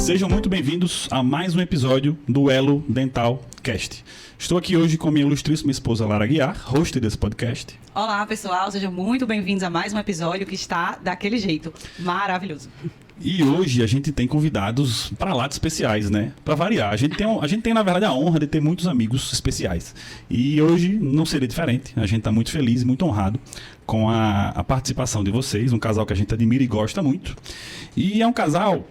Sejam muito bem-vindos a mais um episódio do Elo Dental Cast. Estou aqui hoje com minha ilustríssima esposa Lara Guiar, host desse podcast. Olá, pessoal, sejam muito bem-vindos a mais um episódio que está daquele jeito maravilhoso. E hoje a gente tem convidados para lá de especiais, né? Para variar. A gente tem, na verdade, a honra de ter muitos amigos especiais. E hoje não seria diferente. A gente está muito feliz e muito honrado com a participação de vocês. Um casal que a gente admira e gosta muito. E é um casal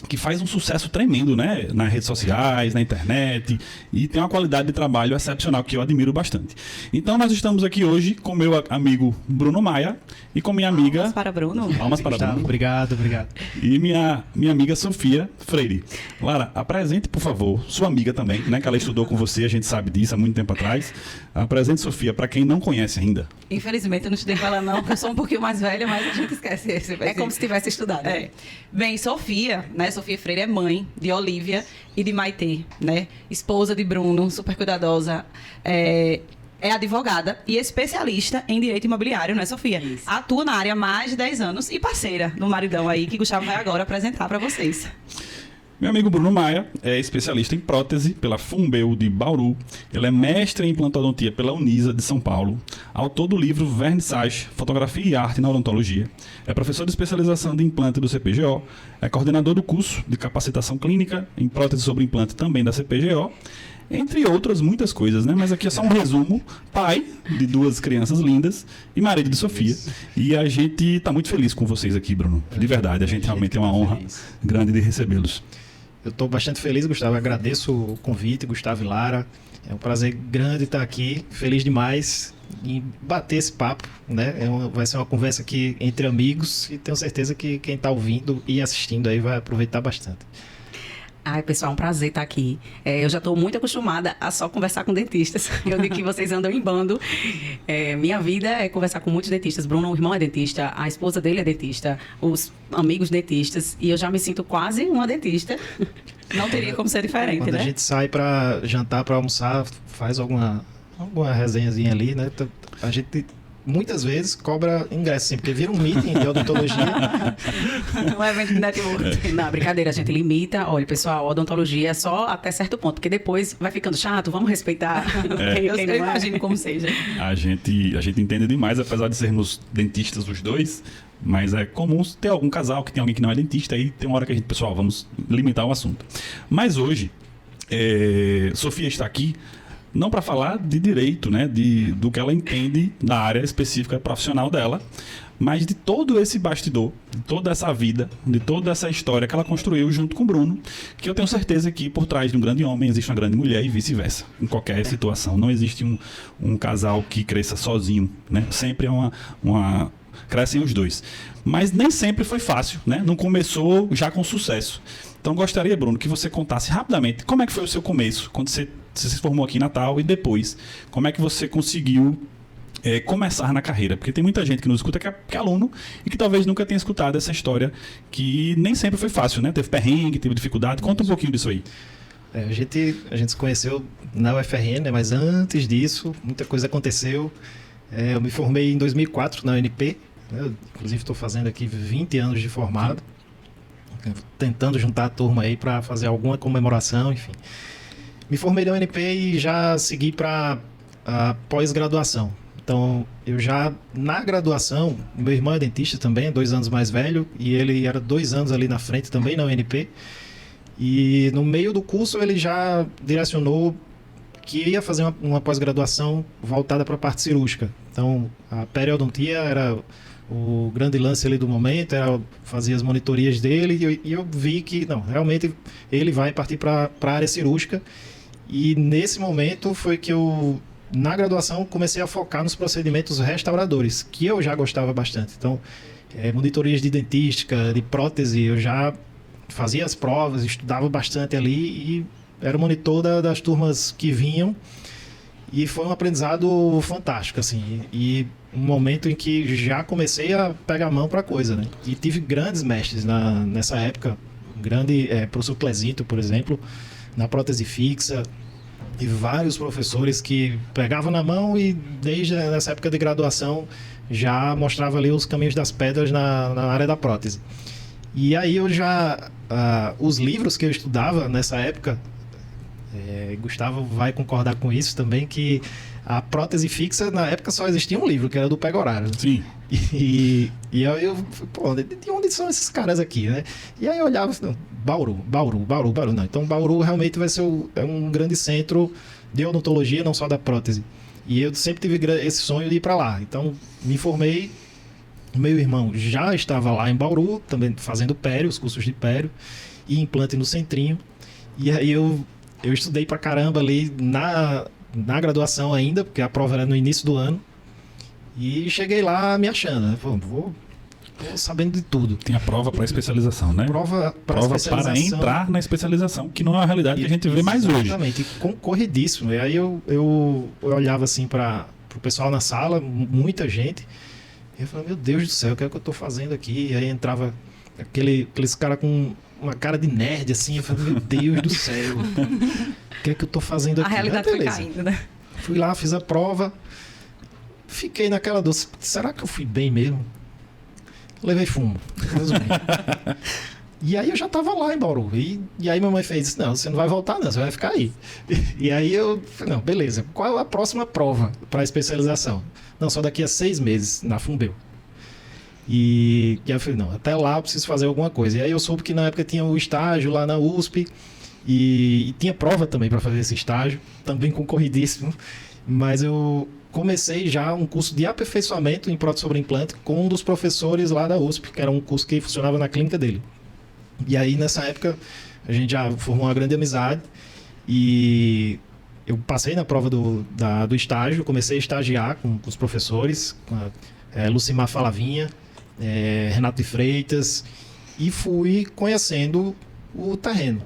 que faz um sucesso tremendo, né? Nas redes sociais, na internet, e tem uma qualidade de trabalho excepcional que eu admiro bastante. Então nós estamos aqui hoje com meu amigo Bruno Maia e com minha amiga... Palmas para Bruno. Palmas para Bruno. Obrigado. E minha amiga Sofia Freire. Lara, apresente, por favor, sua amiga também, né? Que ela estudou com você, a gente sabe disso há muito tempo atrás. Apresente Sofia, para quem não conhece ainda. Infelizmente eu não estudei com ela não, porque eu sou um pouquinho mais velha, mas a gente esquece esse. É como se tivesse estudado. É. Bem, Sofia, né? Sofia Freire é mãe de Olivia e de Maitê, né? Esposa de Bruno, super cuidadosa. É advogada e especialista em direito imobiliário, não é, Sofia? Isso. Atua na área há mais de 10 anos e parceira do maridão aí, que Gustavo vai agora apresentar para vocês. Meu amigo Bruno Maia é especialista em prótese pela Fumbel de Bauru. Ele é mestre em implantodontia pela Unisa de São Paulo. Autor do livro Vernissage, Fotografia e Arte na Odontologia. É professor de especialização de implante do CPGO. É coordenador do curso de capacitação clínica em prótese sobre implante também da CPGO. Entre outras muitas coisas, né? Mas aqui é só um resumo. Pai de 2 crianças lindas e marido de Sofia. E a gente está muito feliz com vocês aqui, Bruno. De verdade, a gente realmente tem uma honra grande de recebê-los. Eu estou bastante feliz, Gustavo. Eu agradeço o convite, Gustavo e Lara. É um prazer grande estar aqui. Feliz demais em bater esse papo, né? Vai ser uma conversa aqui entre amigos e tenho certeza que quem está ouvindo e assistindo aí vai aproveitar bastante. Ai, pessoal, é um prazer estar aqui. Eu já estou muito acostumada a só conversar com dentistas. Eu digo que vocês andam em bando. Minha vida é conversar com muitos dentistas. Bruno, o irmão é dentista, a esposa dele é dentista, os amigos dentistas. E eu já me sinto quase uma dentista. Não teria como ser diferente, Quando né? a gente sai para jantar, para almoçar, faz alguma resenhazinha ali, né? A gente... muitas vezes cobra ingresso, sim, porque vira um meeting de odontologia. Um evento de network. Não, brincadeira, a gente limita. Olha, pessoal, odontologia é só até certo ponto, porque depois vai ficando chato, vamos respeitar. Eu imagino como seja. A gente entende demais, apesar de sermos dentistas os dois, mas é comum ter algum casal que tem alguém que não é dentista, aí tem uma hora que a gente, pessoal, vamos limitar o assunto. Mas hoje, Sofia está aqui não para falar de direito, né, do que ela entende da área específica profissional dela, mas de todo esse bastidor, de toda essa vida, de toda essa história que ela construiu junto com o Bruno, que eu tenho certeza que por trás de um grande homem existe uma grande mulher e vice-versa. Em qualquer situação, não existe um casal que cresça sozinho, né? Sempre é crescem os dois. Mas nem sempre foi fácil, né? Não começou já com sucesso. Então gostaria, Bruno, que você contasse rapidamente como é que foi o seu começo, quando você se formou aqui em Natal e depois, como é que você conseguiu começar na carreira? Porque tem muita gente que nos escuta que é aluno e que talvez nunca tenha escutado essa história que nem sempre foi fácil, né? Teve perrengue, teve dificuldade. Conta um pouquinho disso aí. A gente se conheceu na UFRN, né? Mas antes disso, muita coisa aconteceu. Eu me formei em 2004 na UNP. Né? Inclusive estou fazendo aqui 20 anos de formado. Tentando juntar a turma aí para fazer alguma comemoração, enfim. Me formei na UNP e já segui para a pós-graduação. Então, eu já, na graduação, meu irmão é dentista também, 2 anos mais velho, e ele era 2 anos ali na frente também na UNP. E no meio do curso ele já direcionou que ia fazer uma pós-graduação voltada para a parte cirúrgica. Então, a periodontia era o grande lance ali do momento, fazia as monitorias dele e eu vi que, não, realmente ele vai partir para a área cirúrgica. E nesse momento foi que eu, na graduação, comecei a focar nos procedimentos restauradores, que eu já gostava bastante. Então, monitorias de dentística, de prótese, eu já fazia as provas, estudava bastante ali e era o monitor das turmas que vinham. E foi um aprendizado fantástico, assim. E um momento em que já comecei a pegar a mão para a coisa, né? E tive grandes mestres nessa época. Grande professor Clesito, por exemplo, na prótese fixa. E vários professores que pegavam na mão e desde essa época de graduação já mostrava ali os caminhos das pedras na área da prótese. E aí eu já... os livros que eu estudava nessa época, Gustavo vai concordar com isso também, que a prótese fixa, na época, só existia um livro, que era do Pegoraro. Sim. E aí eu pô, de onde são esses caras aqui, né? E aí eu olhava assim, não, Bauru. Não. Então Bauru realmente vai ser um grande centro de odontologia, não só da prótese. E eu sempre tive esse sonho de ir para lá. Então me formei, meu irmão já estava lá em Bauru, também fazendo pério, os cursos de pério, e implante no Centrinho. E aí eu estudei pra caramba ali na graduação ainda, porque a prova era no início do ano. E cheguei lá me achando, né? Vou sabendo de tudo. Tem a prova para especialização, né? Prova para entrar na especialização, que não é a realidade que a gente vê mais hoje. Exatamente, concorridíssimo. E aí eu olhava assim para o pessoal na sala, muita gente. E eu falava, meu Deus do céu, o que é que eu estou fazendo aqui? E aí entrava aqueles caras com uma cara de nerd, assim. Eu falei, meu Deus do céu, o que é que eu estou fazendo aqui? A realidade foi caindo, né? Fui lá, fiz a prova. Fiquei naquela doce. Será que eu fui bem mesmo? Levei fumo. E aí eu já tava lá em Bauru. E aí mamãe fez, não, você não vai voltar não, você vai ficar aí. E aí eu falei, não, beleza. Qual é a próxima prova para especialização? Não, só daqui a 6 meses, na Fumbel. E aí eu falei, não, até lá eu preciso fazer alguma coisa. E aí eu soube que na época tinha o estágio lá na USP. E tinha prova também para fazer esse estágio. Também concorridíssimo. Mas eu comecei já um curso de aperfeiçoamento em prótese sobre implante com um dos professores lá da USP, que era um curso que funcionava na clínica dele. E aí, nessa época, a gente já formou uma grande amizade e eu passei na prova do estágio, comecei a estagiar com os professores, com a Lucimar Falavinha, Renato de Freitas, e fui conhecendo o terreno.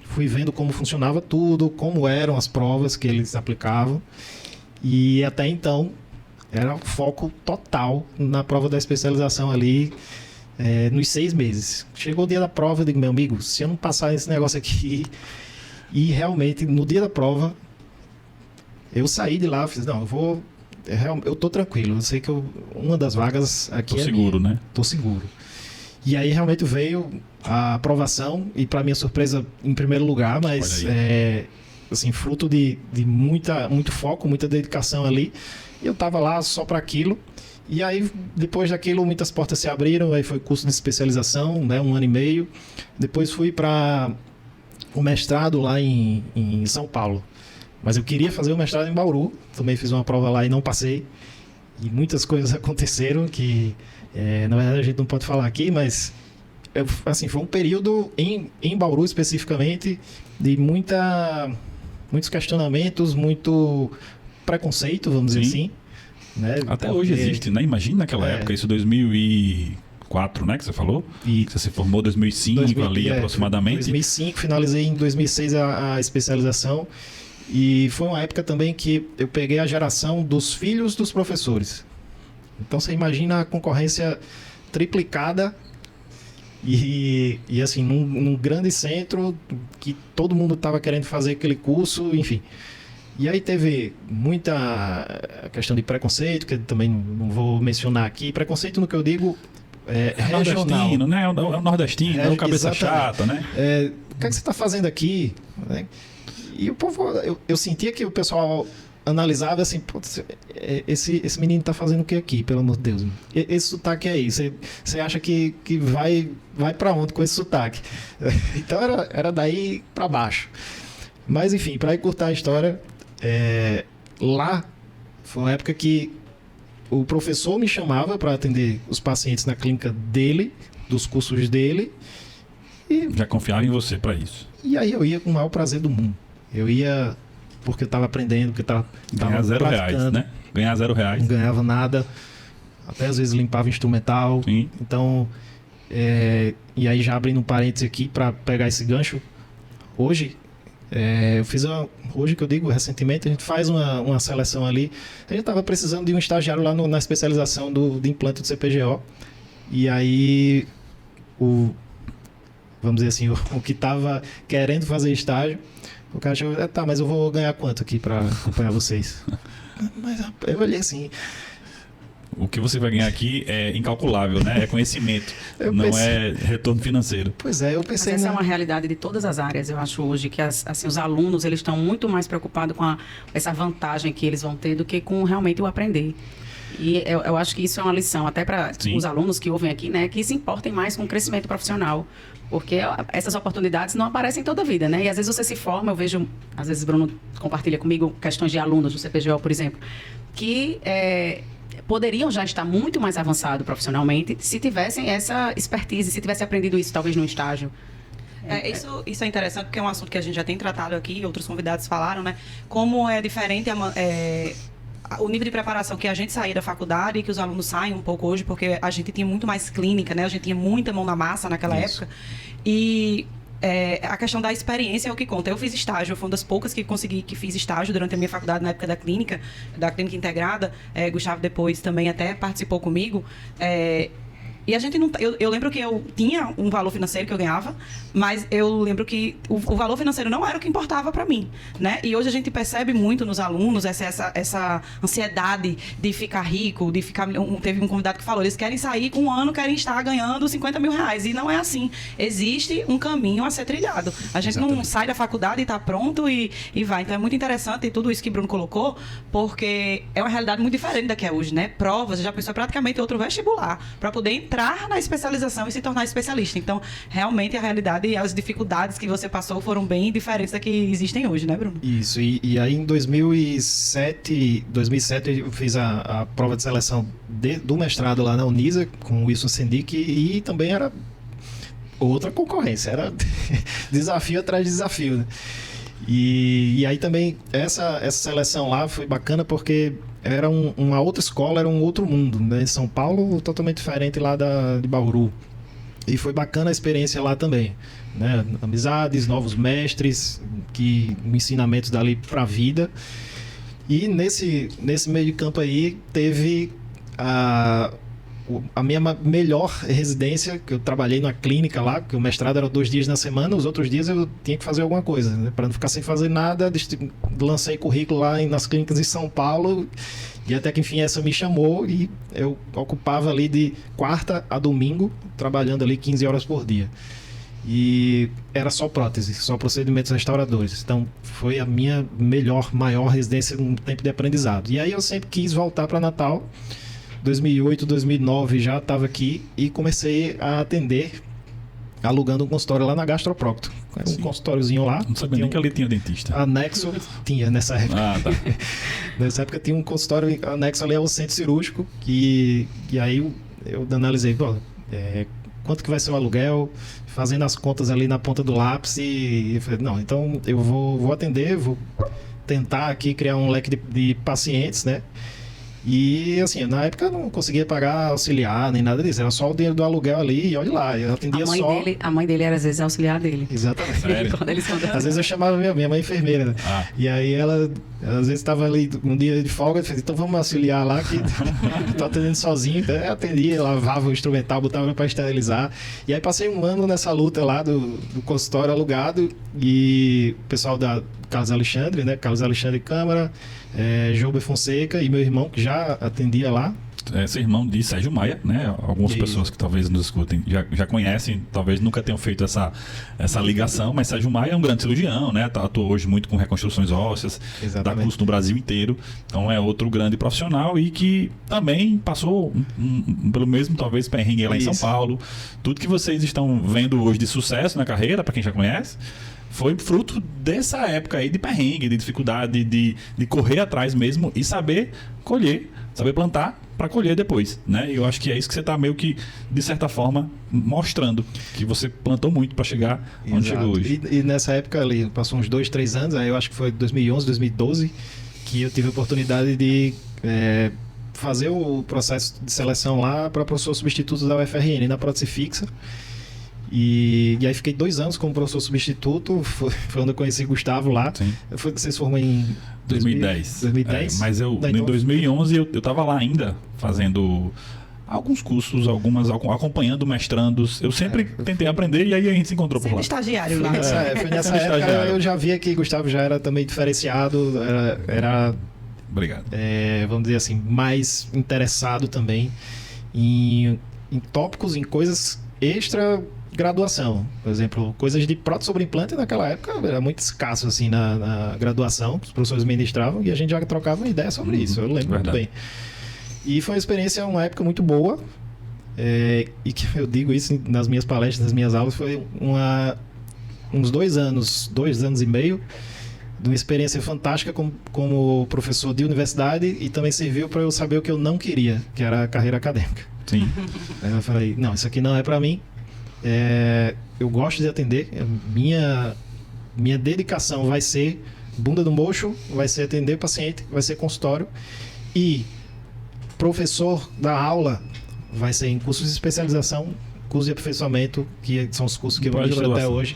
Fui vendo como funcionava tudo, como eram as provas que eles aplicavam. E até então, era foco total na prova da especialização ali, nos 6 meses. Chegou o dia da prova, eu digo, meu amigo, se eu não passar esse negócio aqui... E realmente, no dia da prova, eu saí de lá, fiz, não, eu tô tranquilo, eu sei que uma das vagas aqui tô seguro, minha. Né? Tô seguro. E aí realmente veio a aprovação, e para minha surpresa, em primeiro lugar, mas assim, fruto de muito foco, muita dedicação ali. E eu tava lá só para aquilo. E aí, depois daquilo, muitas portas se abriram, aí foi curso de especialização, né, 1 ano e meio. Depois fui para o mestrado lá em São Paulo. Mas eu queria fazer o mestrado em Bauru, também fiz uma prova lá e não passei. E muitas coisas aconteceram que, na verdade, a gente não pode falar aqui, mas assim, foi um período em Bauru especificamente de muitos questionamentos, muito preconceito, vamos dizer assim. Né? Até hoje existe, né? Imagina naquela época, isso 2004, né? Que você falou? E você se formou em 2005 ali, aproximadamente. 2005, finalizei em 2006 a especialização. E foi uma época também que eu peguei a geração dos filhos dos professores. Então você imagina a concorrência triplicada e assim, num grande centro que todo mundo estava querendo fazer aquele curso, enfim. E aí teve muita questão de preconceito, que eu também não vou mencionar aqui. Preconceito no que eu digo é regional. Nordestino, né? O nordestino, é o cabeça exatamente. Chata, né? O que é que você está fazendo aqui? E o povo, eu sentia que o pessoal analisava assim, esse menino está fazendo o que aqui, pelo amor de Deus? Esse sotaque aí, você acha que vai para onde com esse sotaque? Então era daí para baixo. Mas enfim, para encurtar a história, lá foi uma época que o professor me chamava para atender os pacientes na clínica dele, dos cursos dele. E já confiava em você para isso. E aí eu ia com o maior prazer do mundo. Eu ia porque eu estava aprendendo, porque estava ganhar R$0, né? Ganhar R$0. Não ganhava nada. Até às vezes limpava instrumental. Sim. Então, e aí já abrindo um parênteses aqui para pegar esse gancho. Hoje, eu fiz hoje que eu digo, recentemente, a gente faz uma seleção ali. A gente estava precisando de um estagiário lá na especialização de implante do CPGO. E aí, vamos dizer assim, o que estava querendo fazer estágio, o cara chegou, mas eu vou ganhar quanto aqui para acompanhar vocês? Mas eu olhei assim, O que você vai ganhar aqui é incalculável, né? É conhecimento, não é retorno financeiro. Pois é, eu Mas pensei... essa é uma realidade de todas as áreas, eu acho hoje, que assim, os alunos eles estão muito mais preocupados com essa vantagem que eles vão ter do que com realmente o aprender. E eu acho que isso é uma lição até para os alunos que ouvem aqui, né, que se importem mais com o crescimento profissional, porque essas oportunidades não aparecem toda a vida, né? E às vezes você se forma, eu vejo, às vezes Bruno compartilha comigo questões de alunos do CPGO, por exemplo, que poderiam já estar muito mais avançados profissionalmente se tivessem essa expertise, se tivessem aprendido isso talvez no estágio. Isso é interessante porque é um assunto que a gente já tem tratado aqui, outros convidados falaram, né? Como é diferente o nível de preparação que a gente saía da faculdade e que os alunos saem um pouco hoje, porque a gente tinha muito mais clínica, né? A gente tinha muita mão na massa naquela época. E a questão da experiência é o que conta. Eu fiz estágio, eu fui uma das poucas que fiz estágio durante a minha faculdade, na época da clínica integrada. Gustavo depois também até participou comigo. E a gente não... Eu lembro que eu tinha um valor financeiro que eu ganhava, mas eu lembro que o valor financeiro não era o que importava para mim, né? E hoje a gente percebe muito nos alunos essa ansiedade de ficar rico, de ficar... Teve um convidado que falou, eles querem sair com um ano, querem estar ganhando 50 mil reais. E não é assim. Existe um caminho a ser trilhado. A gente não sai da faculdade e está pronto e vai. Então é muito interessante tudo isso que Bruno colocou, porque é uma realidade muito diferente da que é hoje, né? Provas, já pensou praticamente outro vestibular para poder entrar na especialização e se tornar especialista. Então, realmente, a realidade e as dificuldades que você passou foram bem diferentes da que existem hoje, né, Bruno? Isso, e aí em 2007 eu fiz a prova de seleção do mestrado lá na Unisa, com o Wilson Sendic, e também era outra concorrência, era desafio atrás de desafio, né? E aí também essa seleção lá foi bacana porque era uma outra escola, era um outro mundo, né? Em São Paulo, totalmente diferente lá de Bauru. E foi bacana a experiência lá também, né? Amizades, novos mestres, ensinamentos dali para a vida. E nesse meio de campo aí teve a minha melhor residência, que eu trabalhei na clínica lá, que o mestrado era 2 dias na semana, os outros dias eu tinha que fazer alguma coisa, né? Para não ficar sem fazer nada, lancei currículo lá nas clínicas em São Paulo, e até que enfim essa me chamou, e eu ocupava ali de quarta a domingo, trabalhando ali 15 horas por dia. E era só prótese, só procedimentos restauradores. Então foi a minha maior residência, um tempo de aprendizado. E aí eu sempre quis voltar para Natal. 2008, 2009 já estava aqui e comecei a atender alugando um consultório lá na Gastroprocto. Era um consultóriozinho lá. Não sabia nem que ali tinha dentista. Anexo tinha nessa época. Ah, tá. Nessa época tinha um consultório anexo ali ao centro cirúrgico e aí eu analisei, quanto que vai ser o aluguel, fazendo as contas ali na ponta do lápis e falei, não, então eu vou atender, vou tentar aqui criar um leque de pacientes, né? E assim, na época eu não conseguia pagar auxiliar nem nada disso, era só o dinheiro do aluguel ali e olha lá, eu atendia a mãe dele era às vezes auxiliar dele. Exatamente. Sério? Às vezes eu chamava minha mãe enfermeira, né? E aí ela às vezes estava ali um dia de folga e fez, então vamos auxiliar lá que tô atendendo sozinho. Eu atendia, lavava o instrumental, botava para esterilizar. E aí passei um ano nessa luta lá do consultório alugado e o pessoal da Carlos Alexandre, né? Carlos Alexandre Câmara, Joube Fonseca e meu irmão que já atendia lá. Seu irmão de Sérgio Maia, né? Algumas pessoas que talvez nos escutem já conhecem, talvez nunca tenham feito essa ligação, mas Sérgio Maia é um grande cirurgião, né? Atua hoje muito com reconstruções ósseas, dá curso no Brasil inteiro, então é outro grande profissional e que também passou pelo mesmo, talvez, perrengue lá em São Paulo. Tudo que vocês estão vendo hoje de sucesso na carreira, para quem já conhece, foi fruto dessa época aí de perrengue, de dificuldade, de correr atrás mesmo e saber colher, saber plantar para colher depois, né? E eu acho que é isso que você está meio que, de certa forma, mostrando, que você plantou muito para chegar onde chegou hoje. E nessa época ali, passou uns 2, 3 anos, aí eu acho que foi 2011, 2012, que eu tive a oportunidade de fazer o processo de seleção lá para professor substituto da UFRN, na prótese fixa. E aí fiquei 2 anos como professor substituto, foi onde eu conheci Gustavo lá. Você se formou em 2010. 2010? Mas em 2011 eu estava lá ainda, fazendo alguns cursos, acompanhando mestrandos. Eu sempre tentei aprender e aí a gente se encontrou por lá. Estagiário lá. Foi nessa época eu já via que Gustavo já era também diferenciado, Obrigado. Vamos dizer assim, mais interessado também em tópicos, em coisas extra graduação. Por exemplo, coisas de prótese sobre implante naquela época era muito escasso assim na graduação, os professores ministravam e a gente já trocava uma ideia sobre isso, eu lembro muito bem. E foi uma experiência, uma época muito boa, e que eu digo isso nas minhas palestras, nas minhas aulas, foi uns 2 anos e meio, de uma experiência fantástica como professor de universidade, e também serviu para eu saber o que eu não queria, que era a carreira acadêmica. Sim. Aí eu falei, não, isso aqui não é para mim. Eu gosto de atender, minha dedicação vai ser bunda no mocho, vai ser atender paciente, vai ser consultório, e professor da aula vai ser em cursos de especialização, cursos de aperfeiçoamento, que são os cursos que eu ministro até hoje,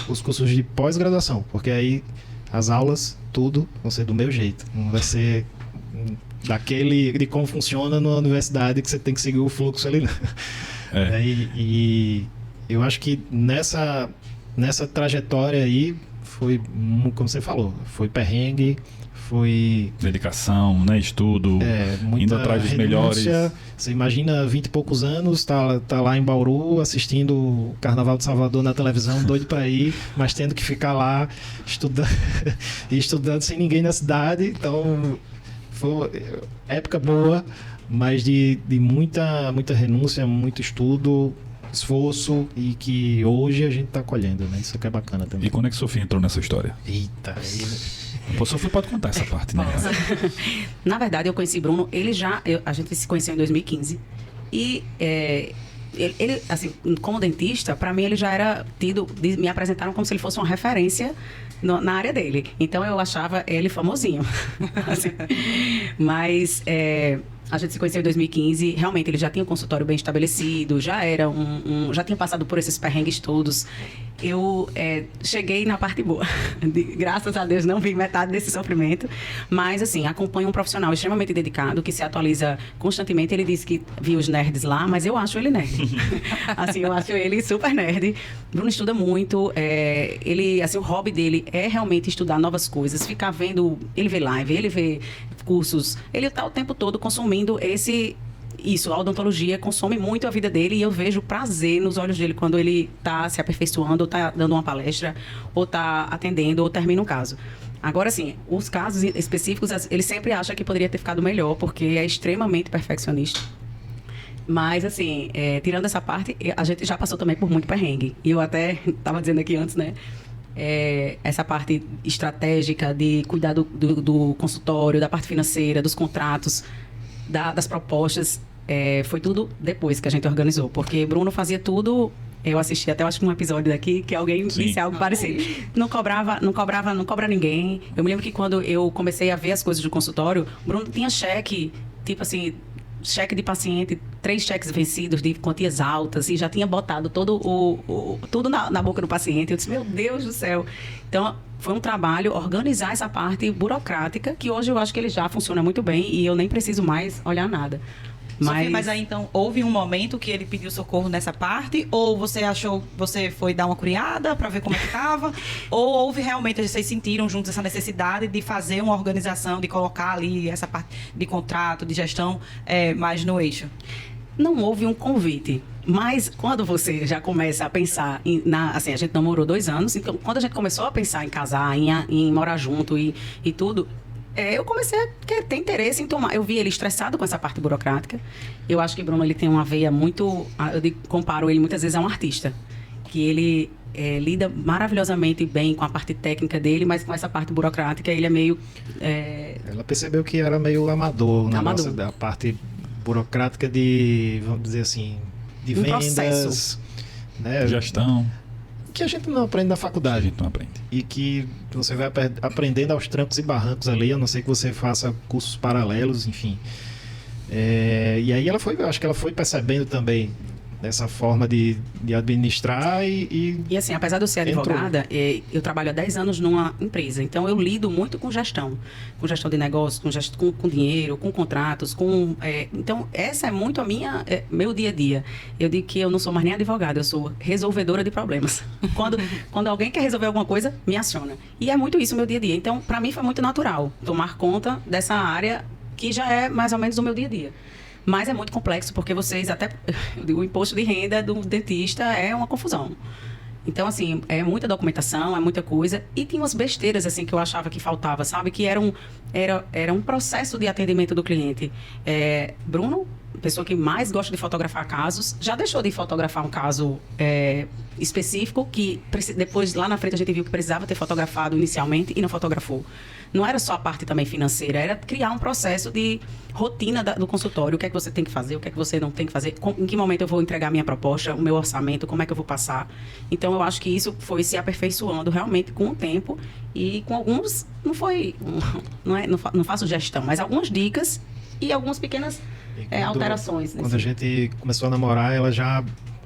os cursos de pós-graduação, porque aí as aulas, tudo, vão ser do meu jeito, não vai ser de como funciona na universidade, que você tem que seguir o fluxo ali. E eu acho que nessa trajetória aí foi, como você falou, foi perrengue, foi dedicação, né? Estudo, muita indo atrás dos renúncia. melhores. Você imagina 20 e poucos anos, tá lá em Bauru assistindo o Carnaval de Salvador na televisão, doido para ir, mas tendo que ficar lá estudando sem ninguém na cidade. Então foi época boa, mas de muita renúncia, muito estudo, esforço, e que hoje a gente tá colhendo, né? Isso aqui é bacana também. E quando é que Sofia entrou nessa história? Eita, Pô, Sofia pode contar essa parte, né? Na verdade, eu conheci Bruno, a gente se conheceu em 2015. E ele, assim, como dentista, para mim ele já era me apresentaram como se ele fosse uma referência na área dele. Então eu achava ele famosinho. Assim, mas a gente se conheceu em 2015, realmente ele já tinha um consultório bem estabelecido, já era já tinha passado por esses perrengues todos. Eu cheguei na parte boa. Graças a Deus não vi metade desse sofrimento, mas assim, acompanho um profissional extremamente dedicado, que se atualiza constantemente. Ele disse que viu os nerds lá, mas eu acho ele nerd. Assim, eu acho ele super nerd. Bruno estuda muito, assim, o hobby dele é realmente estudar novas coisas, ficar vendo, ele vê live, ele vê cursos, ele está o tempo todo consumindo a odontologia consome muito a vida dele, e eu vejo prazer nos olhos dele quando ele está se aperfeiçoando, ou está dando uma palestra, ou está atendendo, ou termina um caso. Agora, assim, os casos específicos, ele sempre acha que poderia ter ficado melhor, porque é extremamente perfeccionista. Mas, assim, tirando essa parte, a gente já passou também por muito perrengue. E eu até estava dizendo aqui antes, né? Essa parte estratégica de cuidar do consultório, da parte financeira, dos contratos, das propostas, foi tudo depois que a gente organizou, porque Bruno fazia tudo. Eu assisti até, acho que um episódio daqui que alguém disse algo parecido. Não cobra ninguém. Eu me lembro que quando eu comecei a ver as coisas do consultório, Bruno tinha cheque, tipo assim, cheque de paciente, 3 cheques vencidos de quantias altas, e já tinha botado tudo na boca do paciente. Eu disse, meu Deus do céu. Então, foi um trabalho organizar essa parte burocrática, que hoje eu acho que ele já funciona muito bem, e eu nem preciso mais olhar nada. Sofia, mas aí então houve um momento que ele pediu socorro nessa parte, ou você foi dar uma curiada para ver como é que estava, ou houve realmente, vocês sentiram juntos essa necessidade de fazer uma organização, de colocar ali essa parte de contrato, de gestão mais no eixo? Não houve um convite, mas quando você já começa a pensar assim, a gente namorou 2 anos, então quando a gente começou a pensar em casar, em morar junto e tudo, eu comecei a ter interesse em tomar. Eu vi ele estressado com essa parte burocrática. Eu acho que Bruno, ele tem uma veia muito... comparo ele muitas vezes a um artista, que ele lida maravilhosamente bem com a parte técnica dele, mas com essa parte burocrática ele é meio... Ela percebeu que era meio amador. Da parte burocrática vamos dizer assim, de vendas, processo. Né? Gestão. Que a gente não aprende na faculdade. A gente não aprende. E que você vai aprendendo aos trancos e barrancos ali, a não ser que você faça cursos paralelos, enfim. E aí acho que ela foi percebendo também nessa forma de administrar E assim, apesar de eu ser advogada, eu trabalho há 10 anos numa empresa. Então, eu lido muito com gestão de negócios, com dinheiro, com contratos, então, essa é muito meu dia a dia. Eu digo que eu não sou mais nem advogada, eu sou resolvedora de problemas. Quando alguém quer resolver alguma coisa, me aciona. E é muito isso o meu dia a dia. Então, para mim, foi muito natural tomar conta dessa área que já é mais ou menos o meu dia a dia. Mas é muito complexo, porque vocês até... Eu digo, o imposto de renda do dentista é uma confusão. Então, assim, é muita documentação, é muita coisa. E tinha umas besteiras, assim, que eu achava que faltava, sabe? Que era um processo de atendimento do cliente. Bruno, pessoa que mais gosta de fotografar casos, já deixou de fotografar um caso específico que depois, lá na frente, a gente viu que precisava ter fotografado inicialmente e não fotografou. Não era só a parte também financeira, era criar um processo de rotina do consultório. O que é que você tem que fazer, o que é que você não tem que fazer, em que momento eu vou entregar a minha proposta, o meu orçamento, como é que eu vou passar. Então, eu acho que isso foi se aperfeiçoando realmente com o tempo e com alguns, não faço gestão, mas algumas dicas e algumas pequenas alterações. Quando a gente começou a namorar, ela já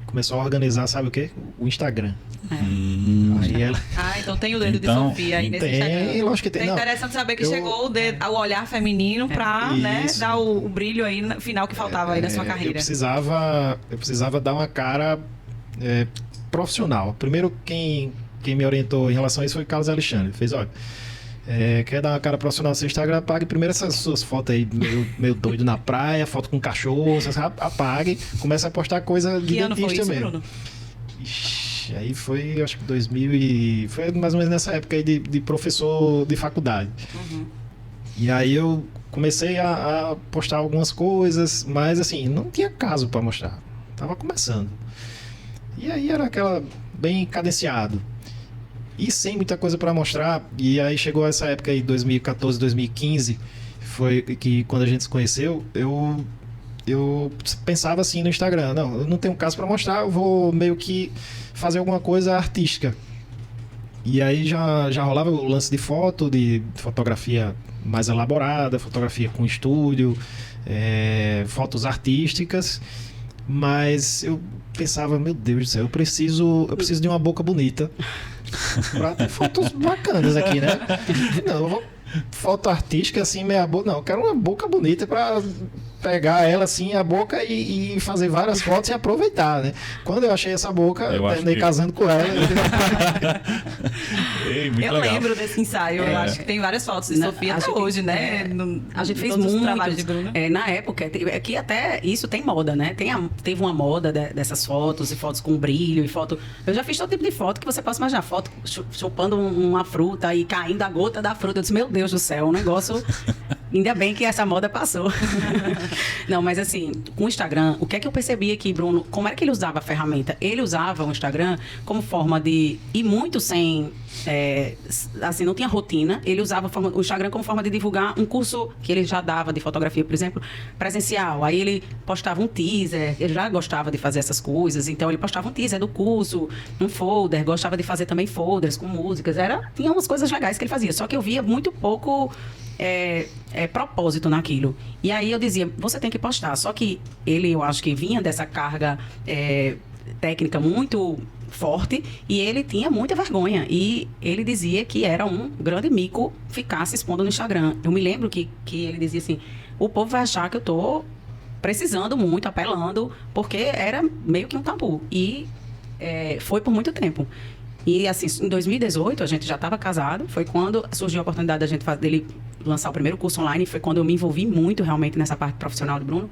começou a organizar, sabe o quê? O Instagram. Aí ela... então tem o dedo de Sofia aí nesse Instagram. Lógico que tem. É interessante saber que chegou o olhar feminino para dar o brilho aí no final que faltava aí na sua carreira. Eu precisava dar uma cara profissional. Primeiro, quem me orientou em relação a isso foi o Carlos Alexandre. Ele fez, olha, quer dar uma cara profissional no seu Instagram, apague primeiro essas suas fotos aí meio doido na praia, foto com cachorro, apague, começa a postar coisa de dentista mesmo. Que ano foi isso, Bruno? Ixi, aí foi, acho que 2000 foi mais ou menos nessa época aí de professor de faculdade. E aí eu comecei a postar algumas coisas, mas assim, não tinha caso para mostrar. Tava começando. E aí era aquela bem cadenciado. E sem muita coisa para mostrar. E aí chegou essa época aí, 2014, 2015, foi que quando a gente se conheceu, eu pensava assim no Instagram, não, eu não tenho caso para mostrar, eu vou meio que fazer alguma coisa artística. E aí já rolava o lance de foto, de fotografia mais elaborada, fotografia com estúdio, fotos artísticas, mas eu pensava, meu Deus do céu, eu preciso de uma boca bonita pra ter fotos bacanas aqui, né? Não, eu vou foto artística assim, meia boca. Não, eu quero uma boca bonita pra pegar ela assim, a boca e fazer várias fotos e aproveitar, né? Quando eu achei essa boca, eu terminei casando com ela. Eu lembro desse ensaio. Eu acho que tem várias fotos de Sofia até hoje, né? A gente fez muitos trabalhos de Bruno. Na época, que até isso tem moda, né? Teve uma moda dessas fotos, e fotos com brilho, e foto... Eu já fiz todo tipo de foto que você possa imaginar. Foto chupando uma fruta e caindo a gota da fruta. Eu disse, meu Deus do céu, um negócio... Ainda bem que essa moda passou. Não, mas assim, com o Instagram, o que é que eu percebi aqui, Bruno? Como era que ele usava a ferramenta? Ele usava o Instagram como forma de... E muito sem... assim, não tinha rotina. Ele usava o Instagram como forma de divulgar um curso que ele já dava de fotografia, por exemplo, presencial. Aí ele postava um teaser. Ele já gostava de fazer essas coisas. Então, ele postava um teaser do curso, um folder. Gostava de fazer também folders com músicas. Tinha umas coisas legais que ele fazia. Só que eu via muito pouco... propósito naquilo. E aí eu dizia, você tem que postar. Só que eu acho que vinha dessa carga técnica muito forte e ele tinha muita vergonha. E ele dizia que era um grande mico ficar se expondo no Instagram. Eu me lembro que ele dizia assim, o povo vai achar que eu tô precisando muito, apelando, porque era meio que um tabu. E foi por muito tempo. E assim, em 2018, a gente já estava casado, foi quando surgiu a oportunidade dele lançar o primeiro curso online, foi quando eu me envolvi muito realmente nessa parte profissional do Bruno.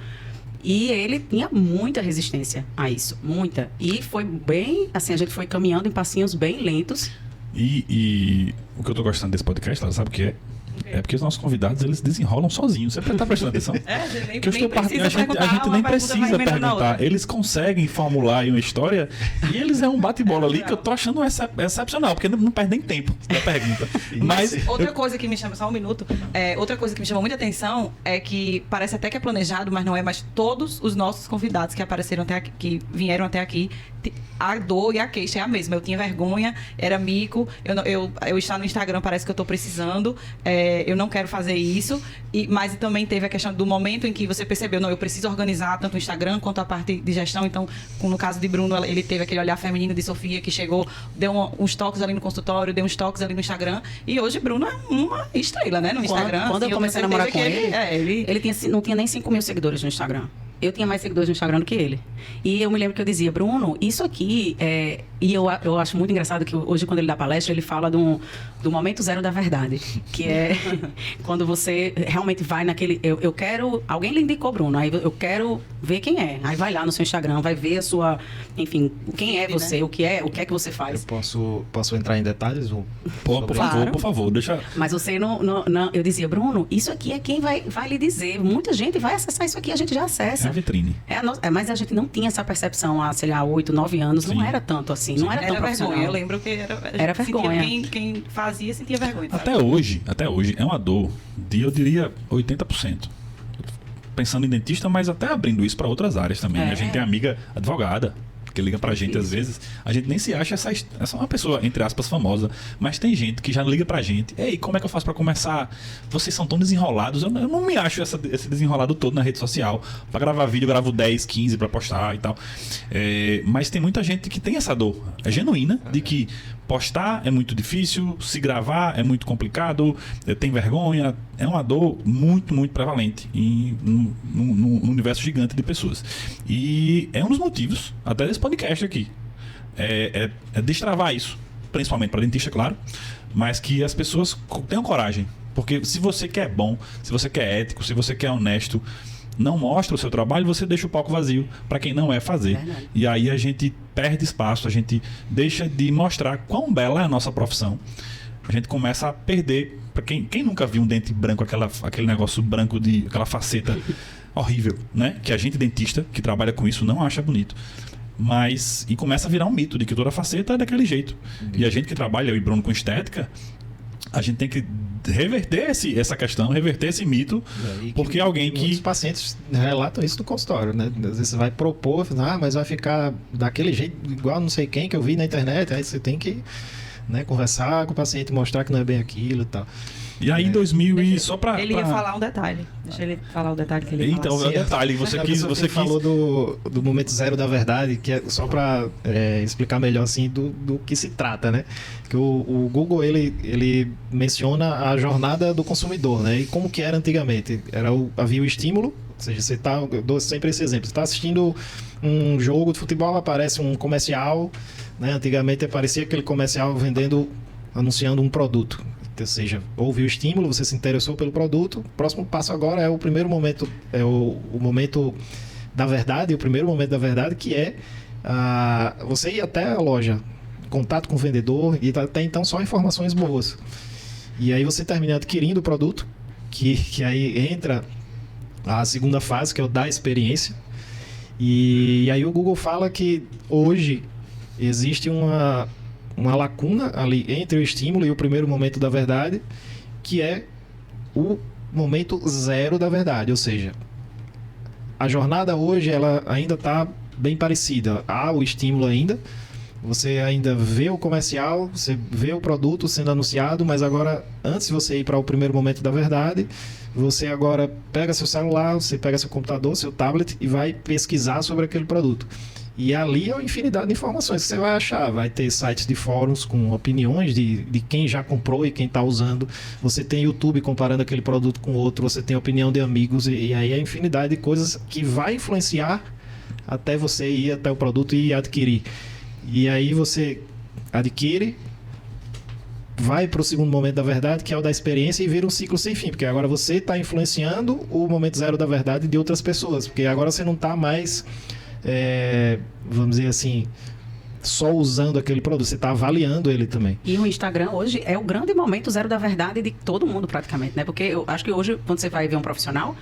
E ele tinha muita resistência a isso, muita. E foi bem, assim, a gente foi caminhando em passinhos bem lentos. E o que eu tô gostando desse podcast, sabe o que é? É porque os nossos convidados, eles desenrolam sozinhos. Você tá prestando atenção? Que a gente nem precisa perguntar. Eles conseguem formular aí uma história e eles é um bate-bola ali que eu tô achando excepcional, porque não perdem tempo da pergunta. Mas outra coisa que me chama, só um minuto, outra coisa que me chamou muita atenção é que parece até que é planejado, mas não é, mas todos os nossos convidados que apareceram até aqui, que vieram até aqui, a dor e a queixa é a mesma. Eu tinha vergonha, era mico, eu estar no Instagram parece que eu tô precisando, eu não quero fazer isso. Mas também teve a questão do momento em que você percebeu, não, eu preciso organizar tanto o Instagram quanto a parte de gestão. Então, no caso de Bruno, ele teve aquele olhar feminino de Sofia, que chegou, deu uns toques ali no consultório, deu uns toques ali no Instagram. E hoje Bruno é uma estrela, né, no Instagram. Quando assim, eu comecei a namorar com ele, ele não tinha nem 5 mil seguidores no Instagram. Eu tinha mais seguidores no Instagram do que ele. E eu me lembro que eu dizia, Bruno, isso aqui E eu acho muito engraçado que hoje, quando ele dá palestra, ele fala do momento zero da verdade. Que é quando você realmente vai naquele... Eu quero... Alguém lhe indicou, Bruno. Aí eu quero ver quem é. Aí vai lá no seu Instagram, vai ver a sua... Enfim, quem é você, o que é que você faz. Eu posso entrar em detalhes? Por favor, deixa... Mas você não... Eu dizia, Bruno, isso aqui é quem vai lhe dizer. Muita gente vai acessar isso aqui, a gente já acessa. É a vitrine. Mas a gente não tinha essa percepção há, sei lá, 8, 9 anos. Sim. Não era tanto assim. Não era tão profissional. Vergonha. Eu lembro que era vergonha. Quem fazia sentia vergonha. Sabe? Até hoje, é uma dor de, eu diria, 80%. Pensando em dentista, mas até abrindo isso para outras áreas também. A gente tem amiga advogada que liga pra gente às vezes, a gente nem se acha essa uma pessoa, entre aspas, famosa, mas tem gente que já liga pra gente, ei, como é que eu faço pra começar? Vocês são tão desenrolados, eu não me acho esse desenrolado todo na rede social. Pra gravar vídeo, eu gravo 10, 15 pra postar e tal. Mas tem muita gente que tem essa dor, é genuína, de que postar é muito difícil, se gravar é muito complicado, tem vergonha, é uma dor muito, muito prevalente num universo gigante de pessoas. E é um dos motivos, até desse podcast aqui, é destravar isso, principalmente para dentista, claro, mas que as pessoas tenham coragem. Porque se você quer bom, se você quer ético, se você quer honesto, não mostra o seu trabalho, você deixa o palco vazio para quem não é fazer. Verdade. E aí a gente perde espaço, a gente deixa de mostrar quão bela é a nossa profissão. A gente começa a perder. Para quem nunca viu um dente branco, aquele negócio branco, aquela faceta horrível, né? Que a gente, dentista, que trabalha com isso, não acha bonito. E começa a virar um mito de que toda faceta é daquele jeito. E a gente que trabalha, eu e Bruno, com estética, a gente tem que reverter essa questão, reverter esse mito, porque alguém que... Muitos pacientes relatam isso no consultório, né? Às vezes você vai propor, mas vai ficar daquele jeito, igual não sei quem que eu vi na internet, aí você tem que, né, conversar com o paciente, mostrar que não é bem aquilo e tal. E aí em 2000 e só pra... Ele ia falar um detalhe. Deixa ele falar o detalhe que ele ia Então, falar. é o detalhe. Você falou do momento zero da verdade, que é só para explicar melhor assim do que se trata, né? Que o Google ele menciona a jornada do consumidor, né? E como que era antigamente? Havia o estímulo, ou seja, eu dou sempre esse exemplo. Você está assistindo um jogo de futebol, aparece um comercial, né? Antigamente aparecia aquele comercial anunciando um produto. Ou seja, houve o estímulo, você se interessou pelo produto. O próximo passo agora é o primeiro momento, o momento da verdade, o primeiro momento da verdade, que é você ir até a loja, contato com o vendedor, e até então só informações boas. E aí você termina adquirindo o produto, que aí entra a segunda fase, que é o da experiência. E aí o Google fala que hoje existe uma lacuna ali entre o estímulo e o primeiro momento da verdade, que é o momento zero da verdade. Ou seja, a jornada hoje ela ainda está bem parecida. Há o estímulo ainda, você ainda vê o comercial, você vê o produto sendo anunciado, mas agora, antes de você ir para o primeiro momento da verdade, você agora pega seu celular, você pega seu computador, seu tablet e vai pesquisar sobre aquele produto. E ali é uma infinidade de informações que você vai achar. Vai ter sites de fóruns com opiniões de quem já comprou e quem está usando. Você tem YouTube comparando aquele produto com outro. Você tem opinião de amigos. E aí é infinidade de coisas que vai influenciar até você ir até o produto e adquirir. E aí você adquire, vai para o segundo momento da verdade, que é o da experiência, e vira um ciclo sem fim. Porque agora você está influenciando o momento zero da verdade de outras pessoas. Porque agora você não está mais... vamos dizer assim, só usando aquele produto, você está avaliando ele também. E o Instagram hoje é o grande momento zero da verdade de todo mundo praticamente, né? Porque eu acho que hoje, quando você vai ver um profissional,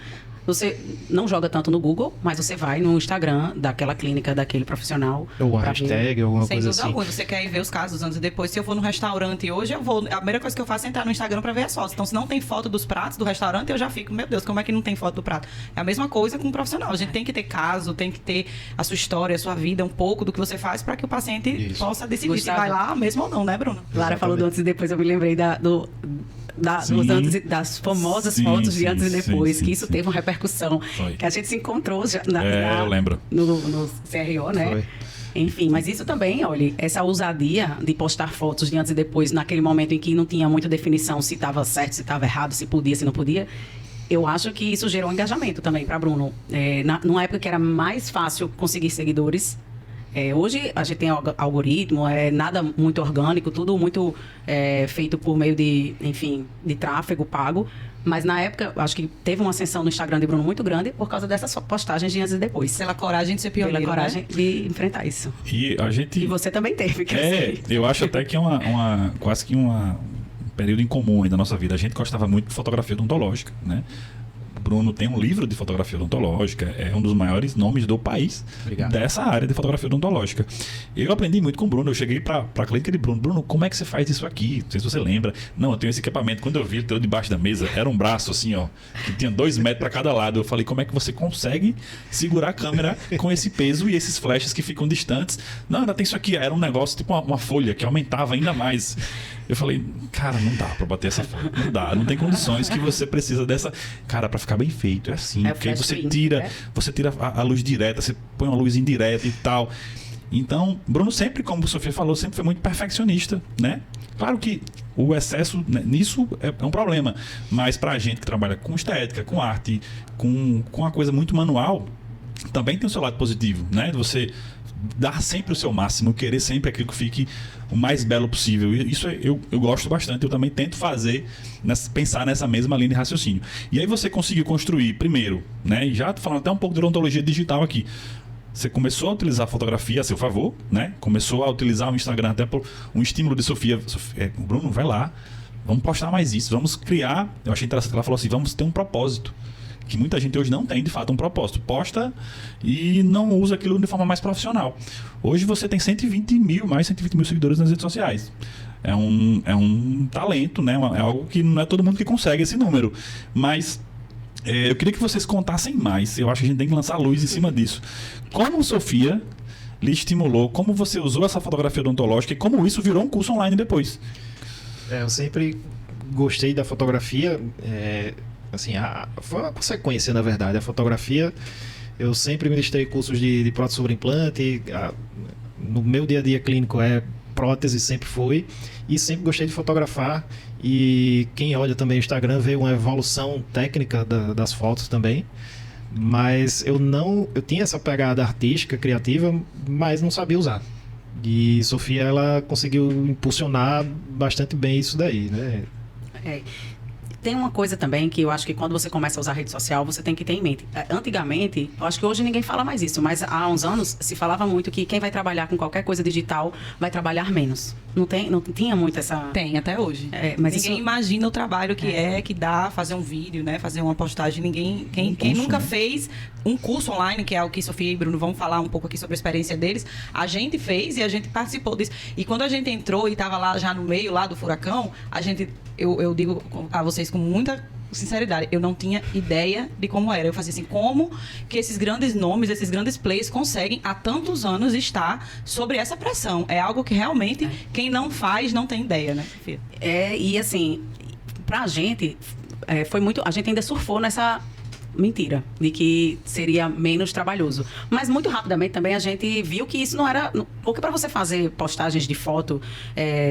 você não joga tanto no Google, mas você vai no Instagram daquela clínica, daquele profissional. Ou uma hashtag, ou alguma coisa assim. Sem dúvida alguma, você quer ir ver os casos antes e depois. Se eu for no restaurante hoje, a primeira coisa que eu faço é entrar no Instagram para ver as fotos. Então, se não tem foto dos pratos do restaurante, eu já fico, meu Deus, como é que não tem foto do prato? É a mesma coisa com um profissional. A gente tem que ter caso, tem que ter a sua história, a sua vida, um pouco do que você faz para que o paciente possa decidir se vai lá mesmo ou não, né, Bruno? Lara falou do antes e depois, eu me lembrei Sim. das famosas Sim, fotos de sim, antes e depois, sim, que isso sim. teve uma repercussão. Foi. Que a gente se encontrou já Eu lembro. no CRO, né? Foi. Enfim, mas isso também, olha, essa ousadia de postar fotos de antes e depois, naquele momento em que não tinha muita definição se estava certo, se estava errado, se podia, se não podia, eu acho que isso gerou engajamento também para Bruno. Numa época que era mais fácil conseguir seguidores, hoje a gente tem algoritmo, nada muito orgânico, tudo muito feito por meio de, enfim, de tráfego pago. Mas na época, acho que teve uma ascensão no Instagram de Bruno muito grande por causa dessas postagens de antes e depois. Pela coragem de ser pioneiro, Pela coragem né? de enfrentar isso. E a gente... E você também teve, que eu sei. Eu acho até que é quase que um período em comum aí da nossa vida. A gente gostava muito de fotografia odontológica, né? Bruno tem um livro de fotografia odontológica, é um dos maiores nomes do país. Obrigado. Dessa área de fotografia odontológica. Eu aprendi muito com o Bruno. Eu cheguei para a clínica de Bruno, como é que você faz isso aqui? Não sei se você lembra. Não, eu tenho esse equipamento. Quando eu vi ele debaixo da mesa, era um braço assim, ó, que tinha 2 metros para cada lado. Eu falei, como é que você consegue segurar a câmera com esse peso e esses flashes que ficam distantes? Não, ainda tem isso aqui. Era um negócio tipo uma folha que aumentava ainda mais. Eu falei, cara, não dá pra bater essa foto. Não dá, não tem condições que você precisa dessa. Cara, pra ficar bem feito, é assim. Porque aí você tira a luz direta, você põe uma luz indireta e tal. Então, Bruno sempre, como a Sofia falou, sempre foi muito perfeccionista, né? Claro que o excesso nisso é um problema. Mas pra gente que trabalha com estética, com arte, com uma coisa muito manual, também tem o seu lado positivo, né? Você dar sempre o seu máximo, querer sempre aquilo que fique o mais belo possível. Isso eu gosto bastante. Eu também tento pensar nessa mesma linha de raciocínio. E aí você conseguiu construir, primeiro, né? E já tô falando até um pouco de odontologia digital aqui. Você começou a utilizar a fotografia a seu favor, né? Começou a utilizar o Instagram até por um estímulo de Sofia. Bruno, vai lá, vamos postar mais isso, vamos criar. Eu achei interessante que ela falou assim, vamos ter um propósito. Que muita gente hoje não tem, de fato, um propósito. Posta e não usa aquilo de forma mais profissional. Hoje você tem mais 120 mil seguidores nas redes sociais. É um talento, né? É algo que não é todo mundo que consegue esse número. Mas eu queria que vocês contassem mais. Eu acho que a gente tem que lançar luz em cima disso. Como Sofia lhe estimulou, como você usou essa fotografia odontológica e como isso virou um curso online depois? Eu sempre gostei da fotografia. Assim, foi uma consequência, na verdade. A fotografia, eu sempre ministrei cursos de prótese sobre implante. No meu dia a dia clínico prótese, sempre foi. E sempre gostei de fotografar. E quem olha também o Instagram vê uma evolução técnica das fotos também. Mas eu tinha essa pegada artística, criativa, mas não sabia usar. E Sofia, ela conseguiu impulsionar bastante bem isso daí, né? Tem uma coisa também que eu acho que quando você começa a usar rede social, você tem que ter em mente. Antigamente, eu acho que hoje ninguém fala mais isso, mas há uns anos se falava muito que quem vai trabalhar com qualquer coisa digital vai trabalhar menos. Não tinha muito essa... Tem, até hoje. Mas ninguém imagina o trabalho que dá fazer um vídeo, né? Fazer uma postagem. Quem nunca fez um curso online, que é o que Sofia e Bruno vão falar um pouco aqui sobre a experiência deles, a gente fez e a gente participou disso. E quando a gente entrou e estava lá já no meio lá do furacão, eu digo a vocês com muita sinceridade, eu não tinha ideia de como era. Eu fazia assim, como que esses grandes nomes, esses grandes players conseguem há tantos anos estar sobre essa pressão? É algo que realmente quem não faz não tem ideia, né, Sofia? E assim, pra gente, foi muito... A gente ainda surfou nessa mentira de que seria menos trabalhoso. Mas muito rapidamente também a gente viu que isso não era... Porque para você fazer postagens de foto,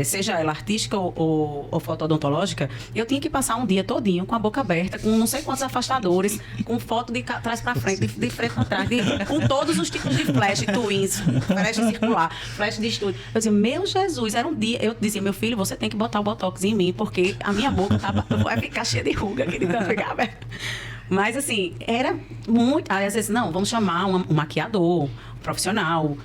seja ela artística ou foto odontológica, eu tinha que passar um dia todinho com a boca aberta, com não sei quantos afastadores, com foto de trás para frente, de frente para trás, com todos os tipos de flash, twins, flash circular, flash de estúdio. Eu dizia, meu Jesus, era um dia... Eu dizia, meu filho, você tem que botar o botox em mim, porque a minha boca vai ficar cheia de ruga, que ele vai ficar aberto. Mas, assim, era muito... Aí, às vezes, não, vamos chamar um maquiador profissional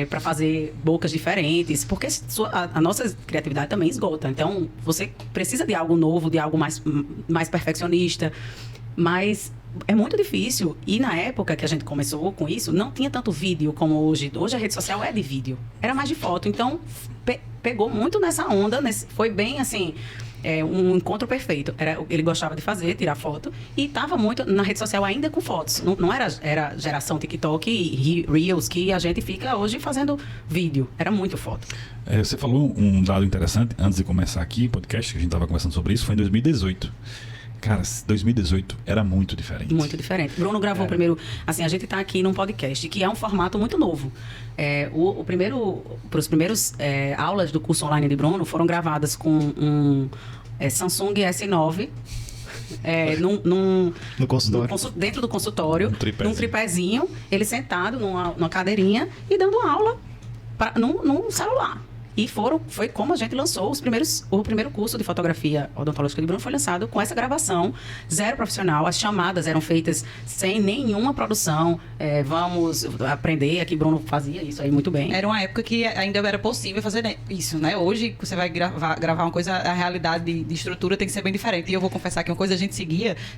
para fazer bocas diferentes, porque a nossa criatividade também esgota. Então, você precisa de algo novo, de algo mais perfeccionista. Mas é muito difícil. E na época que a gente começou com isso, não tinha tanto vídeo como hoje. Hoje a rede social é de vídeo. Era mais de foto. Então, pegou muito nessa onda. Foi bem, assim... um encontro perfeito. Ele gostava de fazer, tirar foto, e estava muito na rede social ainda com fotos. Não era geração TikTok e Reels que a gente fica hoje fazendo vídeo. Era muito foto. Você falou um dado interessante antes de começar aqui o podcast, que a gente estava conversando sobre isso, foi em 2018. Cara, 2018 era muito diferente. Muito diferente. Bruno gravou primeiro... Assim, a gente está aqui num podcast, que é um formato muito novo. Os primeiros aulas do curso online de Bruno foram gravadas com um Samsung S9, no consultório. Dentro do consultório, Num num tripézinho, ele sentado numa cadeirinha e dando aula num celular. E foi como a gente lançou o primeiro curso de fotografia odontológica de Bruno foi lançado com essa gravação, zero profissional. As chamadas eram feitas sem nenhuma produção. Vamos aprender, aqui Bruno fazia isso aí muito bem. Era uma época que ainda era possível fazer isso, né? Hoje, você vai gravar uma coisa, a realidade de estrutura tem que ser bem diferente. E eu vou confessar que uma coisa a gente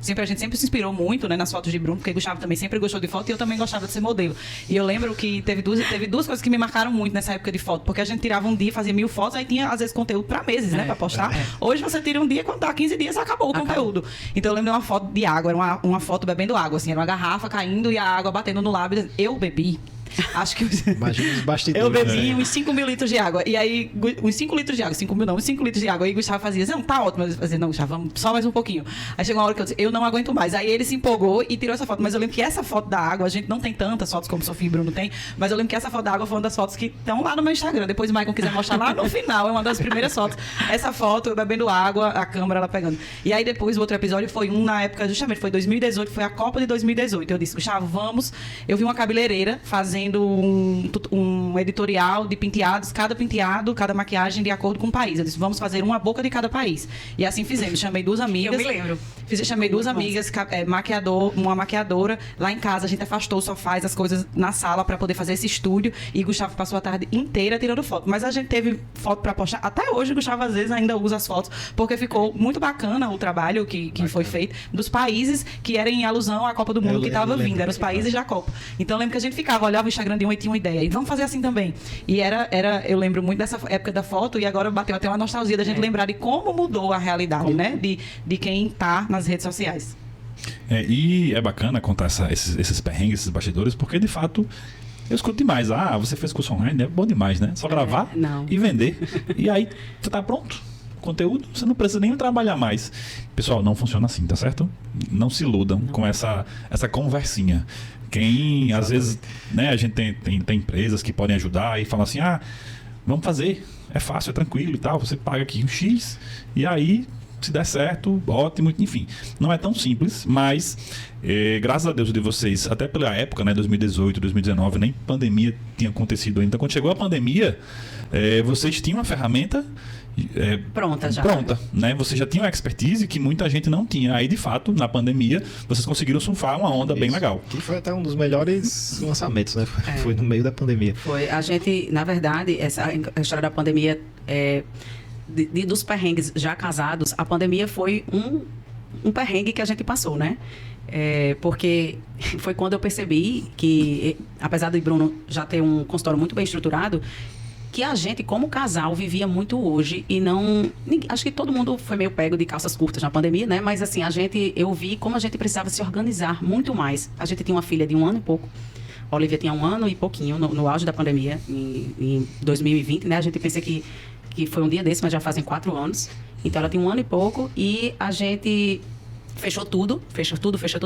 sempre se inspirou muito, né, nas fotos de Bruno, porque Gustavo também sempre gostou de foto e eu também gostava de ser modelo. E eu lembro que teve duas coisas que me marcaram muito nessa época de foto, porque a gente tirava um dia, fazia 1000 fotos, aí tinha, às vezes, conteúdo para meses, né, para postar. Hoje você tira um dia, quando dá 15 dias, acabou o conteúdo. Então eu lembro de uma foto de água, era uma foto bebendo água, assim, era uma garrafa caindo e a água batendo no lábio. Eu bebi. Acho que... Imagina os bastidores. Eu bebi uns 5 mil litros de água. E aí, uns 5 litros de água. 5 mil não, uns 5 litros de água. E Gustavo fazia, não, tá ótimo. Mas eu fazia, não, Gustavo, vamos só mais um pouquinho. Aí chegou uma hora que eu disse, eu não aguento mais. Aí ele se empolgou e tirou essa foto. Mas eu lembro que essa foto da água, a gente não tem tantas fotos como Sofia e Bruno tem, mas eu lembro que essa foto da água foi uma das fotos que estão lá no meu Instagram. Depois o Maicon quiser mostrar lá no final, é uma das primeiras fotos. Essa foto, eu bebendo água, a câmera ela pegando. E aí depois o outro episódio foi na época, justamente, foi 2018, foi a Copa de 2018. Eu disse, Gustavo, vamos. Eu vi uma cabeleireira fazendo um editorial de penteados, cada maquiagem de acordo com o país. Eu disse, vamos fazer uma boca de cada país. E assim fizemos. Chamei duas amigas. Eu me lembro. Chamei duas amigas, uma maquiadora. Lá em casa, a gente afastou o sofá, as coisas na sala para poder fazer esse estúdio. E Gustavo passou a tarde inteira tirando foto. Mas a gente teve foto para postar. Até hoje, o Gustavo, às vezes, ainda usa as fotos, porque ficou muito bacana o trabalho que foi feito dos países que eram em alusão à Copa do Mundo que estava vindo. Eram os países da Copa. Então, eu lembro que a gente olhava o Instagram de um e tinha uma ideia. E vamos fazer assim também. E eu lembro muito dessa época da foto e agora bateu até uma nostalgia da gente lembrar de como mudou a realidade, né? De quem tá nas redes sociais. E é bacana contar esses perrengues, esses bastidores, porque de fato eu escuto demais. Você fez curso online, é bom demais, né? Só gravar e vender. E aí você tá pronto. Conteúdo, você não precisa nem trabalhar mais. Pessoal, não funciona assim, tá certo? Não se iludam com essa conversinha. Às vezes, né, a gente tem empresas que podem ajudar e falam assim, vamos fazer, é fácil, é tranquilo e tal, você paga aqui um X e aí, se der certo, ótimo, enfim. Não é tão simples, mas graças a Deus de vocês, até pela época, né, 2018, 2019, nem pandemia tinha acontecido ainda. Então, quando chegou a pandemia, vocês tinham uma ferramenta pronta, né? Você já tinha uma expertise que muita gente não tinha. Aí, de fato, na pandemia, vocês conseguiram surfar uma onda bem legal. Que foi até um dos melhores lançamentos, né? Foi no meio da pandemia. Foi. A gente, na verdade, a história da pandemia, dos perrengues já casados, a pandemia foi um perrengue que a gente passou, né? Porque foi quando eu percebi que, apesar de Bruno já ter um consultório muito bem estruturado, que a gente, como casal, vivia muito hoje e não... Acho que todo mundo foi meio pego de calças curtas na pandemia, né? Mas, assim, eu vi como a gente precisava se organizar muito mais. A gente tinha uma filha de 1 ano e pouco. A Olivia tinha 1 ano e pouquinho, no auge da pandemia, em 2020, né? A gente pensa que foi um dia desse, mas já fazem 4 anos. Então, ela tinha 1 ano e pouco e a gente fechou tudo,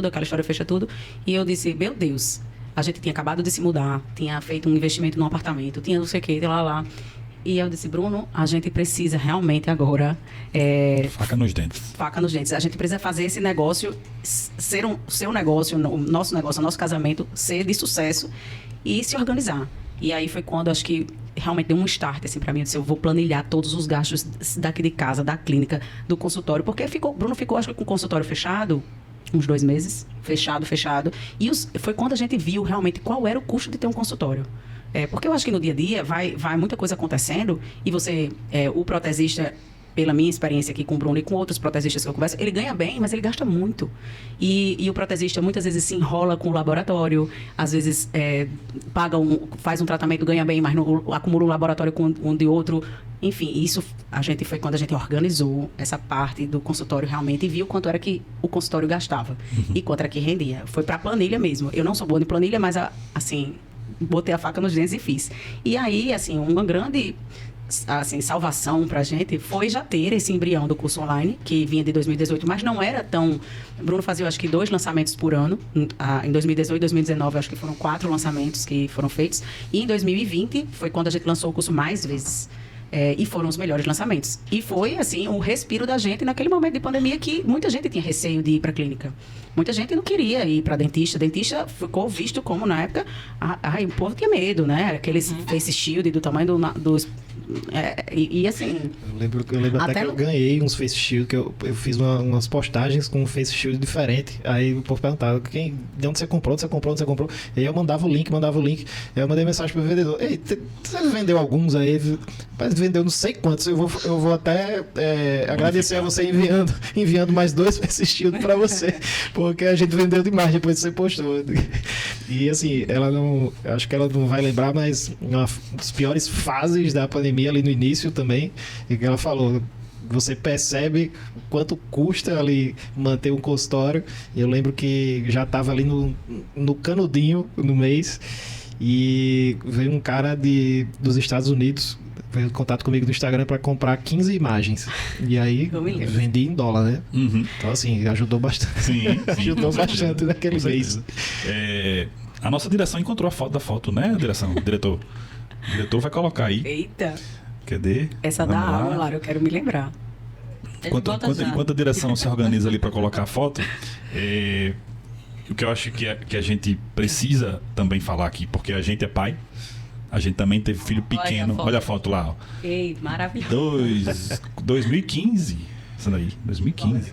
aquela história fecha tudo. E eu disse, meu Deus... A gente tinha acabado de se mudar, tinha feito um investimento num apartamento, tinha não sei o que, lá. E eu disse, Bruno, a gente precisa realmente agora... Faca nos dentes. Faca nos dentes. A gente precisa fazer esse negócio, ser o seu negócio, o nosso negócio, o nosso casamento, ser de sucesso e se organizar. E aí foi quando, acho que, realmente deu um start, assim, pra mim. Eu disse, eu vou planilhar todos os gastos daqui de casa, da clínica, do consultório. Porque Bruno ficou, acho que com o consultório fechado... uns 2 meses, fechado. E foi quando a gente viu realmente qual era o custo de ter um consultório. Porque eu acho que no dia a dia vai muita coisa acontecendo e você, o protesista, pela minha experiência aqui com o Bruno e com outros protesistas que eu converso, ele ganha bem, mas ele gasta muito. E o protesista muitas vezes se enrola com o laboratório, às vezes faz um tratamento, ganha bem, mas acumula um laboratório com um de outro. Enfim, isso foi quando a gente organizou essa parte do consultório realmente e viu quanto era que o consultório gastava e quanto era que rendia. Foi para a planilha mesmo. Eu não sou boa de planilha, mas assim, botei a faca nos dentes e fiz. E aí, assim, uma grande salvação pra gente foi já ter esse embrião do curso online, que vinha de 2018, mas não era tão... Bruno fazia, eu acho que 2 lançamentos por ano. Em 2018 e 2019, eu acho que foram 4 lançamentos que foram feitos. E em 2020 foi quando a gente lançou o curso mais vezes. E foram os melhores lançamentos. E foi, assim, um respiro da gente naquele momento de pandemia que muita gente tinha receio de ir para a clínica. Muita gente não queria ir para dentista. Dentista ficou visto como, na época, o povo tinha medo, né? Aqueles face shield do tamanho dos... assim... Eu lembro até que eu ganhei uns face shield, que eu fiz umas postagens com um face shield diferente. Aí o povo perguntava, de onde você comprou, onde você comprou? E aí eu mandava o link. Aí eu mandei mensagem pro vendedor. Ei, você vendeu alguns aí? Mas vendeu não sei quantos. Eu vou até agradecer a você enviando mais 2 face shield pra você. Porque a gente vendeu demais depois que você postou. E assim, acho que ela não vai lembrar, mas uma das piores fases da pandemia ali no início também, e que ela falou, você percebe quanto custa ali manter um consultório. Eu lembro que já estava ali no canudinho no mês, e veio um cara dos Estados Unidos, veio em contato comigo no Instagram para comprar 15 imagens. E aí vendi em dólar, né? Uhum. Então assim, ajudou bastante. Sim, ajudou bastante naquele mês. A nossa direção encontrou a foto da foto, né, diretor? O diretor vai colocar aí. Eita! Cadê? Essa da aula, Lara, eu quero me lembrar. Enquanto a direção se organiza ali para colocar a foto, o que eu acho que a gente precisa também falar aqui, porque a gente é pai, a gente também teve filho pequeno. Olha a foto lá. Ó. Ei, maravilhoso. 2015. Essa daí, 2015.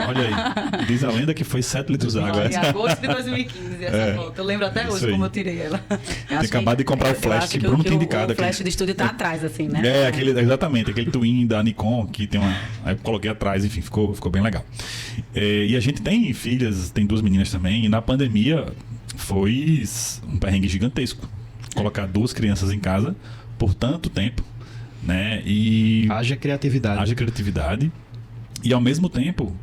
Olha aí. Diz a lenda que foi 7 litros d'água. Em agosto de 2015, essa foto. Eu lembro até hoje como eu tirei ela. Tem acabado de comprar o flash que Bruno tem indicado. O flash do estúdio tá atrás, assim, né? Exatamente. Aquele twin da Nikon que tem uma... Aí eu coloquei atrás, enfim, ficou bem legal. E a gente tem filhas, tem 2 meninas também, e na pandemia foi um perrengue gigantesco. Colocar 2 crianças em casa por tanto tempo, né? E... Haja criatividade. E ao mesmo tempo,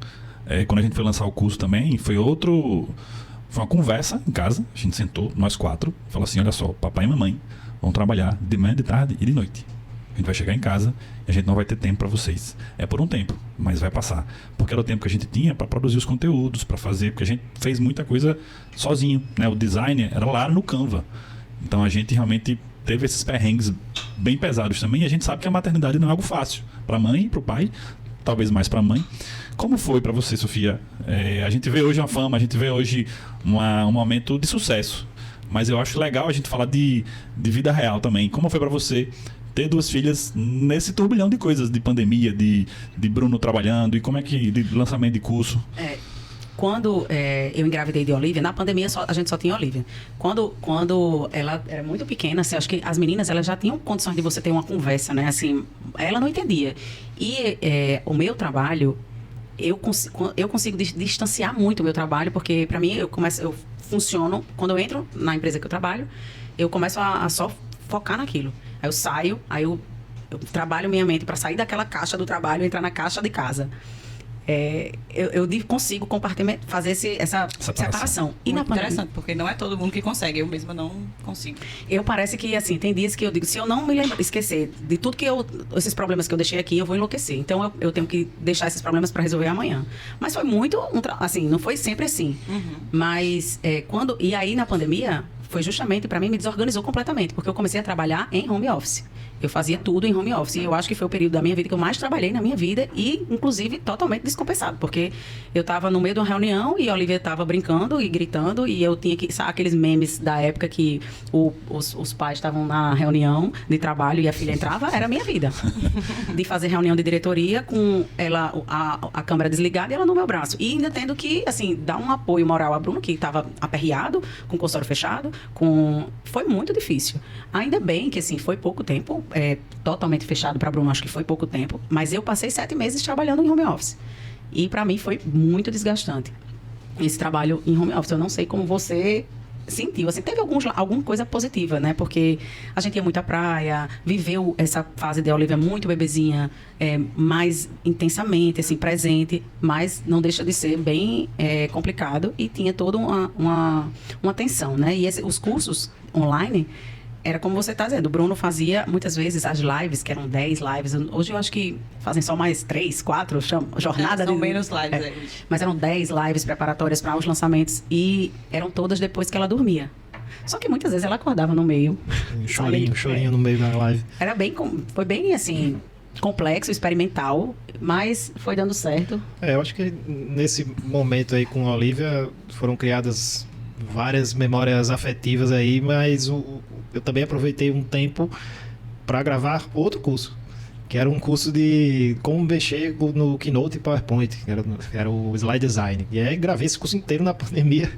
quando a gente foi lançar o curso também, foi uma conversa em casa. A gente sentou, nós 4, e falou assim, olha só, papai e mamãe vão trabalhar de manhã, de tarde e de noite. A gente vai chegar em casa e a gente não vai ter tempo para vocês. É por um tempo, mas vai passar. Porque era o tempo que a gente tinha para produzir os conteúdos, para fazer, porque a gente fez muita coisa sozinho, né? O design era lá no Canva. Então a gente realmente teve esses perrengues bem pesados também, e a gente sabe que a maternidade não é algo fácil para a mãe e para o pai, talvez mais para a mãe. Como foi para você, Sofia? A gente vê hoje uma fama, a gente vê hoje um momento de sucesso, mas eu acho legal a gente falar de vida real também. Como foi para você ter 2 filhas nesse turbilhão de coisas, de pandemia, de Bruno trabalhando, e como é que, de lançamento de curso? Quando eu engravidei de Olivia, na pandemia a gente só tinha Olivia. Quando ela era muito pequena, assim, acho que as meninas elas já tinham condições de você ter uma conversa, né? Assim, ela não entendia. E o meu trabalho, eu consigo distanciar muito o meu trabalho, porque para mim eu funciono, quando eu entro na empresa que eu trabalho, eu começo a só focar naquilo. Aí eu saio, eu trabalho minha mente para sair daquela caixa do trabalho e entrar na caixa de casa. Eu consigo fazer essa separação. E na pandemia, interessante, porque não é todo mundo que consegue. Eu mesma não consigo. Parece que, assim, tem dias que eu digo, se eu não me esquecer de tudo esses problemas que eu deixei aqui, eu vou enlouquecer. Então, eu tenho que deixar esses problemas para resolver amanhã. Mas foi muito, assim, não foi sempre assim. Uhum. Mas, e aí, na pandemia, foi justamente, para mim, me desorganizou completamente, porque eu comecei a trabalhar em home office. Eu fazia tudo em home office. E eu acho que foi o período da minha vida que eu mais trabalhei na minha vida e, inclusive, totalmente descompensado. Porque eu estava no meio de uma reunião e a Olivia estava brincando e gritando e eu tinha que... Sabe aqueles memes da época que os pais estavam na reunião de trabalho e a filha entrava? Era a minha vida. De fazer reunião de diretoria com a câmera desligada e ela no meu braço. E ainda tendo que, assim, dar um apoio moral a Bruno, que estava aperreado, com o consultório fechado. Foi muito difícil. Ainda bem que, assim, foi pouco tempo, totalmente fechado para Bruno, acho que foi pouco tempo, mas eu passei 7 meses trabalhando em home office. E para mim foi muito desgastante esse trabalho em home office. Eu não sei como você sentiu, assim, teve alguma coisa positiva, né? Porque a gente ia muito à praia, viveu essa fase de Olivia muito bebezinha, mais intensamente, assim, presente, mas não deixa de ser bem complicado e tinha toda uma tensão, né? E os cursos online, era como você está dizendo, o Bruno fazia muitas vezes as lives, que eram 10 lives, hoje eu acho que fazem só mais 3, 4, jornada são menos lives. Mas eram 10 lives preparatórias para os lançamentos e eram todas depois que ela dormia. Só que muitas vezes ela acordava no meio. Chorinho no meio da live. Foi bem assim, complexo, experimental, mas foi dando certo. Eu acho que nesse momento aí com a Olivia foram criadas várias memórias afetivas aí, mas eu também aproveitei um tempo para gravar outro curso, que era um curso de como mexer no Keynote e PowerPoint, que era o Slide Design. E aí gravei esse curso inteiro na pandemia.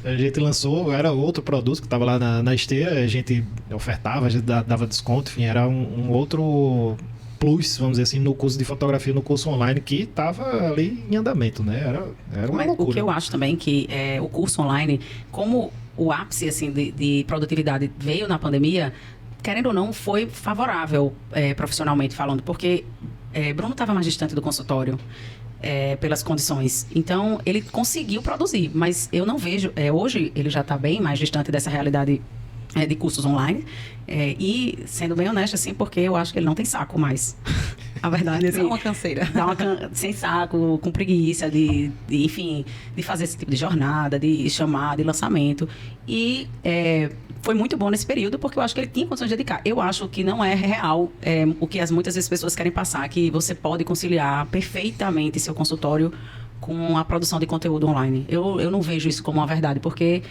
A gente lançou, era outro produto que estava lá na esteira, a gente ofertava, a gente dava desconto, enfim, era um outro plus, vamos dizer assim, no curso de fotografia, no curso online, que estava ali em andamento, né? Era uma loucura. O que eu acho também que o curso online, como o ápice assim, de produtividade veio na pandemia, querendo ou não, foi favorável profissionalmente falando, porque Bruno estava mais distante do consultório, pelas condições. Então, ele conseguiu produzir, mas eu não vejo... hoje, ele já está bem mais distante dessa realidade de cursos online. E, sendo bem honesta, assim, porque eu acho que ele não tem saco mais. A verdade, assim... Dá uma canseira. Sem saco, com preguiça enfim, de fazer esse tipo de jornada, de chamar, de lançamento. E foi muito bom nesse período, porque eu acho que ele tinha condições de dedicar. Eu acho que não é real o que muitas vezes pessoas querem passar, que você pode conciliar perfeitamente seu consultório com a produção de conteúdo online. Eu não vejo isso como uma verdade, porque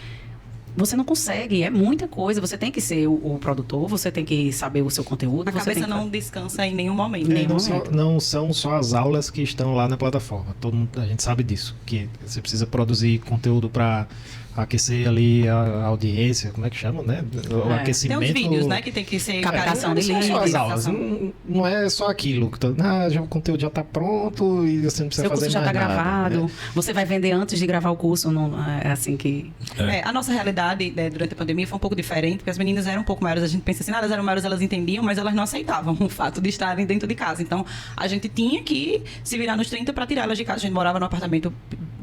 você não consegue, é muita coisa. Você tem que ser o produtor, você tem que saber o seu conteúdo. A cabeça não descansa em nenhum momento. Não são só as aulas que estão lá na plataforma. A gente sabe disso, que você precisa produzir conteúdo para aquecer ali a audiência, como é que chama, né? O aquecimento. Tem uns vídeos, né, que tem que ser captação de leads. As aulas. Não é só aquilo. O conteúdo já está pronto e você não precisa fazer mais nada. Seu curso já está gravado. Você vai vender antes de gravar o curso. Não, é assim que... A nossa realidade durante a pandemia foi um pouco diferente, porque as meninas eram um pouco maiores. A gente pensa assim, elas eram maiores, elas entendiam, mas elas não aceitavam o fato de estarem dentro de casa. Então, a gente tinha que se virar nos 30 para tirar elas de casa. A gente morava num apartamento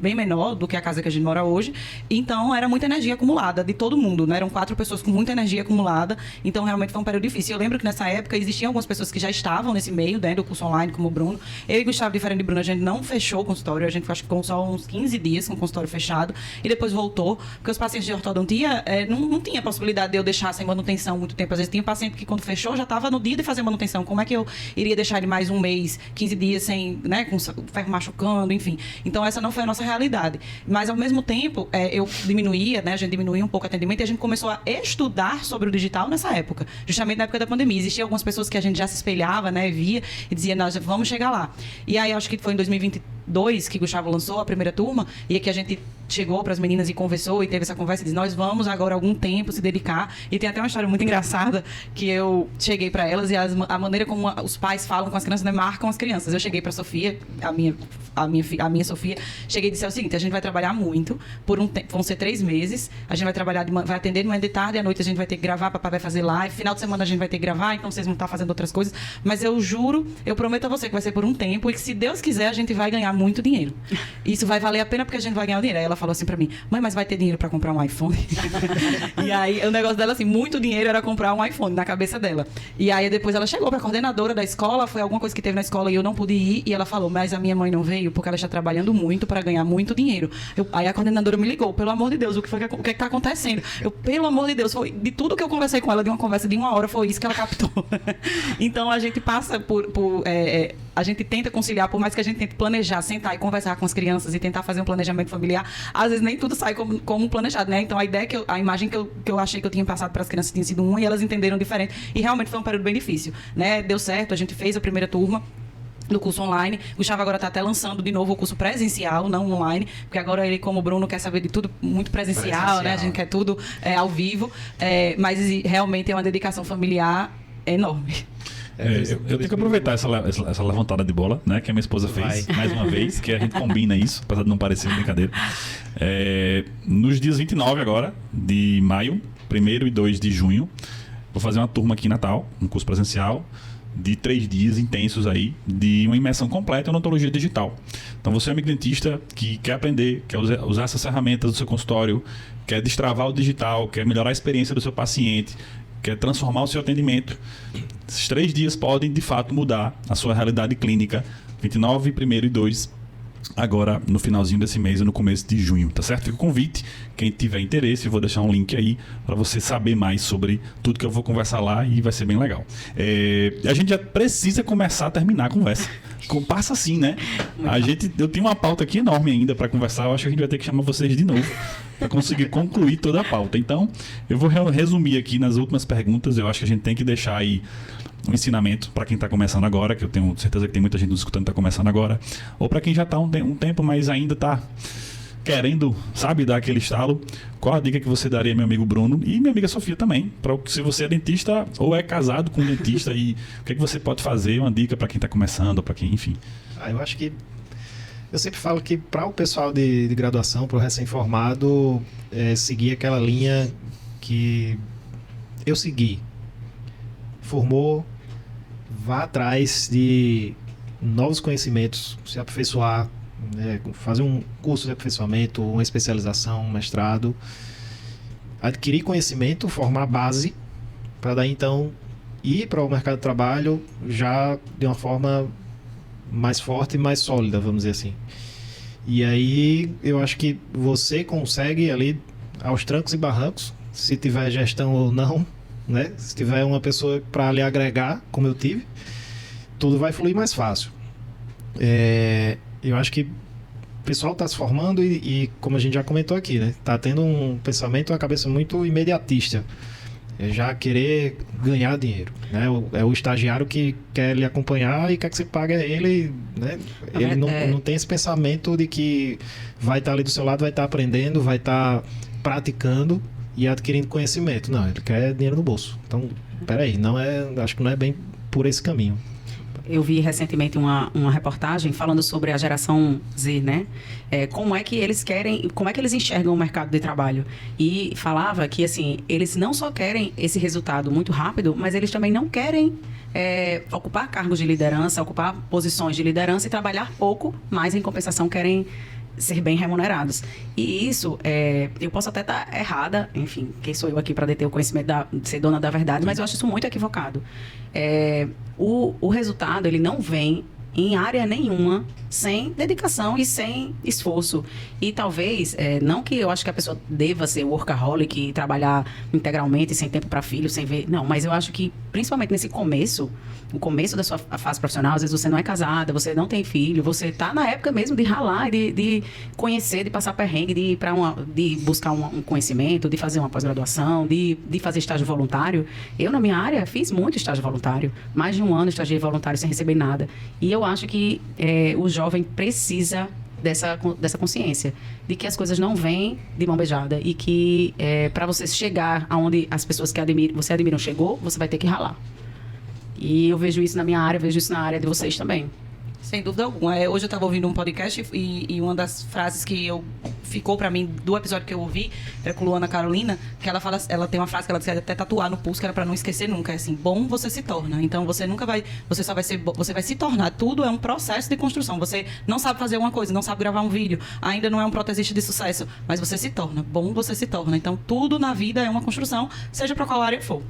bem menor do que a casa que a gente mora hoje. Então, era muita energia acumulada de todo mundo, né? Eram 4 pessoas com muita energia acumulada. Então, realmente foi um período difícil. Eu lembro que nessa época existiam algumas pessoas que já estavam nesse meio, né, do curso online, como o Bruno. Eu e Gustavo, diferente de Bruno, a gente não fechou o consultório. A gente acho que ficou só uns 15 dias com o consultório fechado. E depois voltou, porque os pacientes de ortodontia não tinha possibilidade de eu deixar sem manutenção muito tempo. Às vezes tinha paciente que quando fechou já estava no dia de fazer manutenção. Como é que eu iria deixar ele mais um mês, 15 dias sem, né, com o ferro machucando, enfim. Então, essa não foi a nossa realidade. Mas, ao mesmo tempo, a gente diminuía um pouco o atendimento e a gente começou a estudar sobre o digital nessa época, justamente na época da pandemia. Existiam algumas pessoas que a gente já se espelhava, né, via e dizia, nós vamos chegar lá. E aí, acho que foi em 2022 que Gustavo lançou a primeira turma e que a gente chegou para as meninas e conversou e teve essa conversa e disse, nós vamos agora algum tempo se dedicar. E tem até uma história muito engraçada que eu cheguei para elas e a maneira como os pais falam com as crianças, né, marcam as crianças. Eu cheguei para Sofia, a minha Sofia, cheguei e disse o seguinte, a gente vai trabalhar muito por um tempo, vão ser 3 meses, a gente vai trabalhar, vai atender de manhã, de tarde, à noite a gente vai ter que gravar, papai vai fazer live, final de semana a gente vai ter que gravar, então vocês vão estar fazendo outras coisas, mas eu juro, eu prometo a você que vai ser por um tempo e que se Deus quiser a gente vai ganhar muito dinheiro. Isso vai valer a pena porque a gente vai ganhar o dinheiro. Aí ela falou assim pra mim, mãe, mas vai ter dinheiro pra comprar um iPhone? E aí o negócio dela assim, muito dinheiro era comprar um iPhone na cabeça dela. E aí depois ela chegou pra coordenadora da escola, foi alguma coisa que teve na escola e eu não pude ir, e ela falou, mas a minha mãe não veio porque ela está trabalhando muito para ganhar muito dinheiro. Aí a coordenadora me ligou, pelo amor de Deus, o que está acontecendo? Pelo amor de Deus, foi de tudo que eu conversei com ela, de uma conversa de 1 hora, foi isso que ela captou. Então a gente passa a gente tenta conciliar, por mais que a gente tente planejar, sentar e conversar com as crianças e tentar fazer um planejamento familiar, às vezes nem tudo sai como planejado, né? Então a imagem que eu achei que eu tinha passado para as crianças tinha sido uma e elas entenderam diferente. E realmente foi um período bem difícil, né? Deu certo, a gente fez a primeira turma. do curso online. O Gustavo agora está até lançando de novo o curso presencial, não online, porque agora ele, como o Bruno, quer saber de tudo muito presencial, né? A gente quer tudo ao vivo, mas realmente é uma dedicação familiar enorme. Eu tenho que aproveitar essa levantada de bola, né, que a minha esposa fez mais uma vez, que a gente combina isso, apesar de não parecer brincadeira. Nos dias 29 agora, de maio, 1º e 2 de junho, vou fazer uma turma aqui em Natal, um curso presencial, de 3 dias intensos aí, de uma imersão completa em odontologia digital. Então você é amigo dentista que quer aprender, quer usar essas ferramentas do seu consultório, quer destravar o digital, quer melhorar a experiência do seu paciente, quer transformar o seu atendimento. Esses 3 dias podem, de fato, mudar a sua realidade clínica. 29, 1º e 2, agora no finalzinho desse mês e no começo de junho, tá certo? Fica o convite. Quem tiver interesse, eu vou deixar um link aí para você saber mais sobre tudo que eu vou conversar lá e vai ser bem legal. A gente já precisa começar a terminar a conversa. Passa assim, né? Eu tenho uma pauta aqui enorme ainda para conversar. Eu acho que a gente vai ter que chamar vocês de novo para conseguir concluir toda a pauta. Então, eu vou resumir aqui nas últimas perguntas. Eu acho que a gente tem que deixar aí um ensinamento para quem está começando agora, que eu tenho certeza que tem muita gente nos escutando que está começando agora, ou para quem já está um tempo, mas ainda está querendo, sabe, dar aquele estalo. Qual a dica que você daria, meu amigo Bruno e minha amiga Sofia também, se você é dentista ou é casado com um dentista, e o que você pode fazer, uma dica para quem está começando, para quem, enfim. Eu acho que eu sempre falo que para o pessoal de graduação, para o recém-formado, seguir aquela linha que eu segui. Formou, vá atrás de novos conhecimentos, se aperfeiçoar, fazer um curso de aperfeiçoamento, uma especialização, um mestrado, adquirir conhecimento, formar base, para daí então ir para o mercado de trabalho já de uma forma mais forte e mais sólida, vamos dizer assim. E aí eu acho que você consegue ali, aos trancos e barrancos, se tiver gestão ou não, né? Se tiver uma pessoa para lhe agregar, como eu tive, tudo vai fluir mais fácil. Eu acho que o pessoal está se formando e, como a gente já comentou aqui, né? Está tendo um pensamento, uma cabeça muito imediatista. Já querer ganhar dinheiro, né? É o estagiário que quer lhe acompanhar e quer que você pague ele, né? Ele não tem esse pensamento de que vai estar ali do seu lado, vai estar aprendendo, vai estar praticando e adquirindo conhecimento. Não, ele quer dinheiro no bolso. Então, peraí, acho que não é bem por esse caminho. Eu vi recentemente uma reportagem falando sobre a geração Z, né? Como é que eles querem, como é que eles enxergam o mercado de trabalho. E falava que, assim, eles não só querem esse resultado muito rápido, mas eles também não querem ocupar cargos de liderança, ocupar posições de liderança e trabalhar pouco, mas em compensação querem ser bem remunerados. E isso, eu posso até estar errada, enfim, quem sou eu aqui para deter o conhecimento de ser dona da verdade, mas eu acho isso muito equivocado. O resultado, ele não vem em área nenhuma sem dedicação e sem esforço. E talvez, não que eu acho que a pessoa deva ser workaholic e trabalhar integralmente, sem tempo para filho, sem ver... Não, mas eu acho que, principalmente nesse começo, o começo da sua fase profissional, às vezes você não é casada, você não tem filho, você está na época mesmo de ralar, de conhecer, de passar perrengue, de buscar um conhecimento, de fazer uma pós-graduação, de fazer estágio voluntário. Eu, na minha área, fiz muito estágio voluntário. Mais de 1 ano estagiei voluntário sem receber nada. E eu acho que o jovem precisa dessa consciência de que as coisas não vêm de mão beijada e que para você chegar aonde as pessoas que você admira chegou, você vai ter que ralar. E eu vejo isso na minha área, vejo isso na área de vocês também. Sem dúvida alguma. Hoje eu estava ouvindo um podcast e uma das frases que ficou para mim do episódio que eu ouvi era com Luana Carolina, que ela tem uma frase que ela disse até tatuar no pulso, que era para não esquecer nunca. É assim, bom você se torna. Então você nunca vai, você só vai ser, você vai se tornar. Tudo é um processo de construção. Você não sabe fazer uma coisa, não sabe gravar um vídeo, ainda não é um protesista de sucesso, mas você se torna. Bom você se torna. Então tudo na vida é uma construção, seja para qual área for.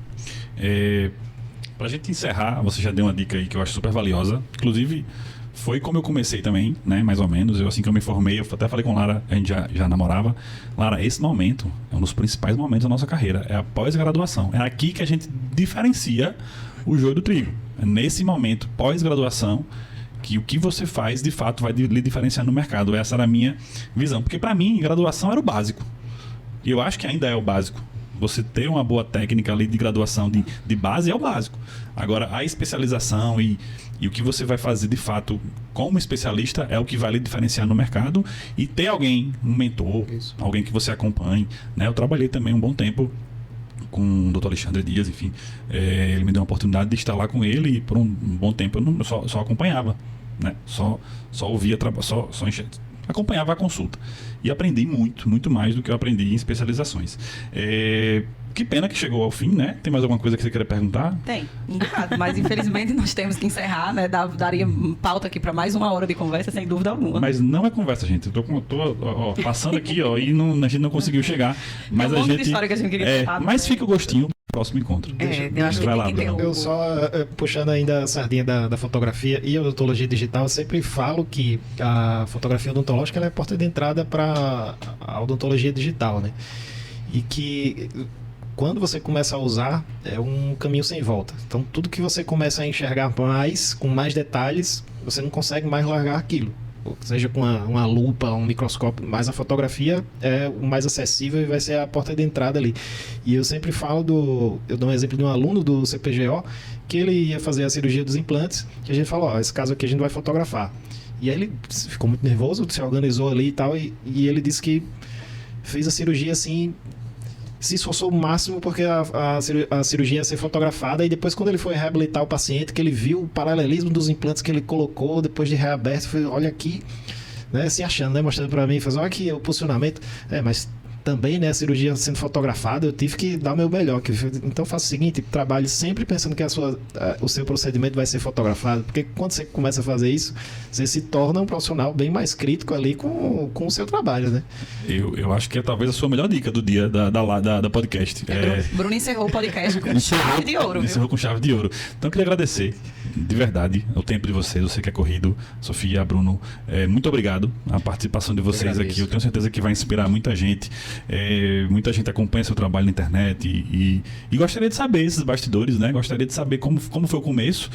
Pra gente encerrar, você já deu uma dica aí que eu acho super valiosa. Inclusive, foi como eu comecei também, né? Mais ou menos. Assim que eu me formei, eu até falei com Lara, a gente já namorava. Lara, esse momento é um dos principais momentos da nossa carreira. É a pós-graduação. É aqui que a gente diferencia o joio do trigo. É nesse momento, pós-graduação, que o que você faz, de fato, vai lhe diferenciar no mercado. Essa era a minha visão. Porque, para mim, graduação era o básico. E eu acho que ainda é o básico. Você ter uma boa técnica ali de graduação de base é o básico. Agora, a especialização e o que você vai fazer de fato como especialista é o que vai lhe diferenciar no mercado, e ter alguém, um mentor, alguém que você acompanhe, né? Eu trabalhei também um bom tempo com o Dr. Alexandre Dias, enfim, ele me deu uma oportunidade de estar lá com ele, e por um bom tempo eu só acompanhava, né? Só ouvia, acompanhava a consulta. E aprendi muito mais do que eu aprendi em especializações. Que pena que chegou ao fim, né? Tem mais alguma coisa que você queira perguntar? Tem, um bocado, mas infelizmente nós temos que encerrar, né? Daria pauta aqui para mais 1 hora de conversa, sem dúvida alguma. Mas não é conversa, gente. Eu tô passando aqui, ó, e a gente não conseguiu chegar. Mas Tem um a monte de gente. história que a gente queria contar, mas né? fica o gostinho do próximo encontro. Eu acho que Vai tem lá, que ter Bruno. Eu só, puxando ainda a sardinha da fotografia e odontologia digital, eu sempre falo que a fotografia odontológica ela é a porta de entrada para a odontologia digital, né? E que quando você começa a usar, é um caminho sem volta. Então, tudo que você começa a enxergar mais, com mais detalhes, você não consegue mais largar aquilo. Seja com uma lupa, um microscópio, mas a fotografia é o mais acessível e vai ser a porta de entrada ali. E eu sempre falo eu dou um exemplo de um aluno do CPGO, que ele ia fazer a cirurgia dos implantes, que a gente falou, ó, esse caso aqui a gente vai fotografar. E aí ele ficou muito nervoso, se organizou ali e tal, e ele disse que fez a cirurgia assim, se esforçou o máximo porque a cirurgia ia ser fotografada, e depois quando ele foi reabilitar o paciente, que ele viu o paralelismo dos implantes que ele colocou depois de reaberto, foi, olha aqui, né, se achando, né, mostrando para mim, faz, olha aqui o posicionamento, mas também, né, a cirurgia sendo fotografada, eu tive que dar o meu melhor. Então faça o seguinte, trabalhe sempre pensando que o seu procedimento vai ser fotografado, porque quando você começa a fazer isso, você se torna um profissional bem mais crítico ali com o seu trabalho, né? Eu acho que é talvez a sua melhor dica do dia da podcast. Bruno encerrou o podcast com chave de ouro. Encerrou com chave de ouro. Então eu queria agradecer, de verdade, o tempo de vocês, você que é corrido, Sofia, Bruno, muito obrigado a participação de vocês aqui. Eu tenho certeza que vai inspirar muita gente. Muita gente acompanha seu trabalho na internet e gostaria de saber esses bastidores, né? Gostaria de saber como foi o começo,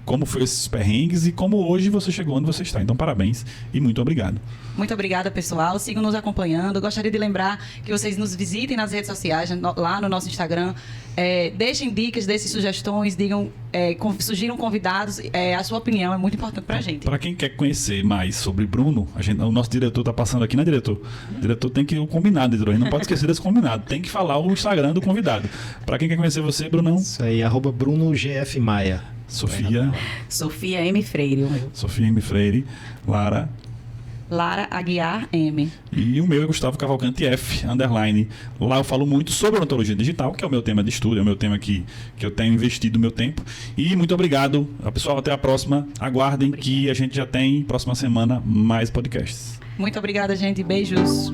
como foi esses perrengues e como hoje você chegou onde você está. Então, parabéns e muito obrigado. Muito obrigada, pessoal. Sigam nos acompanhando. Gostaria de lembrar que vocês nos visitem nas redes sociais, lá no nosso Instagram. Deixem dicas, deixem sugestões, digam, sugiram convidados. A sua opinião é muito importante pra gente. Para quem quer conhecer mais sobre Bruno, o nosso diretor está passando aqui, né, diretor? O diretor tem que ir o combinado, diretor. A gente não pode esquecer desse combinado. Tem que falar o Instagram do convidado. Para quem quer conhecer você, Brunão? Isso aí, @BrunoGFMaia. Sofia M. Freire. Sofia M. Freire. Lara Aguiar M. E o meu é Gustavo Cavalcante F, _. Lá eu falo muito sobre odontologia digital, que é o meu tema de estudo, é o meu tema que eu tenho investido o meu tempo. E muito obrigado, pessoal, até a próxima. Aguardem que a gente já tem, próxima semana, mais podcasts. Muito obrigada, gente. Beijos.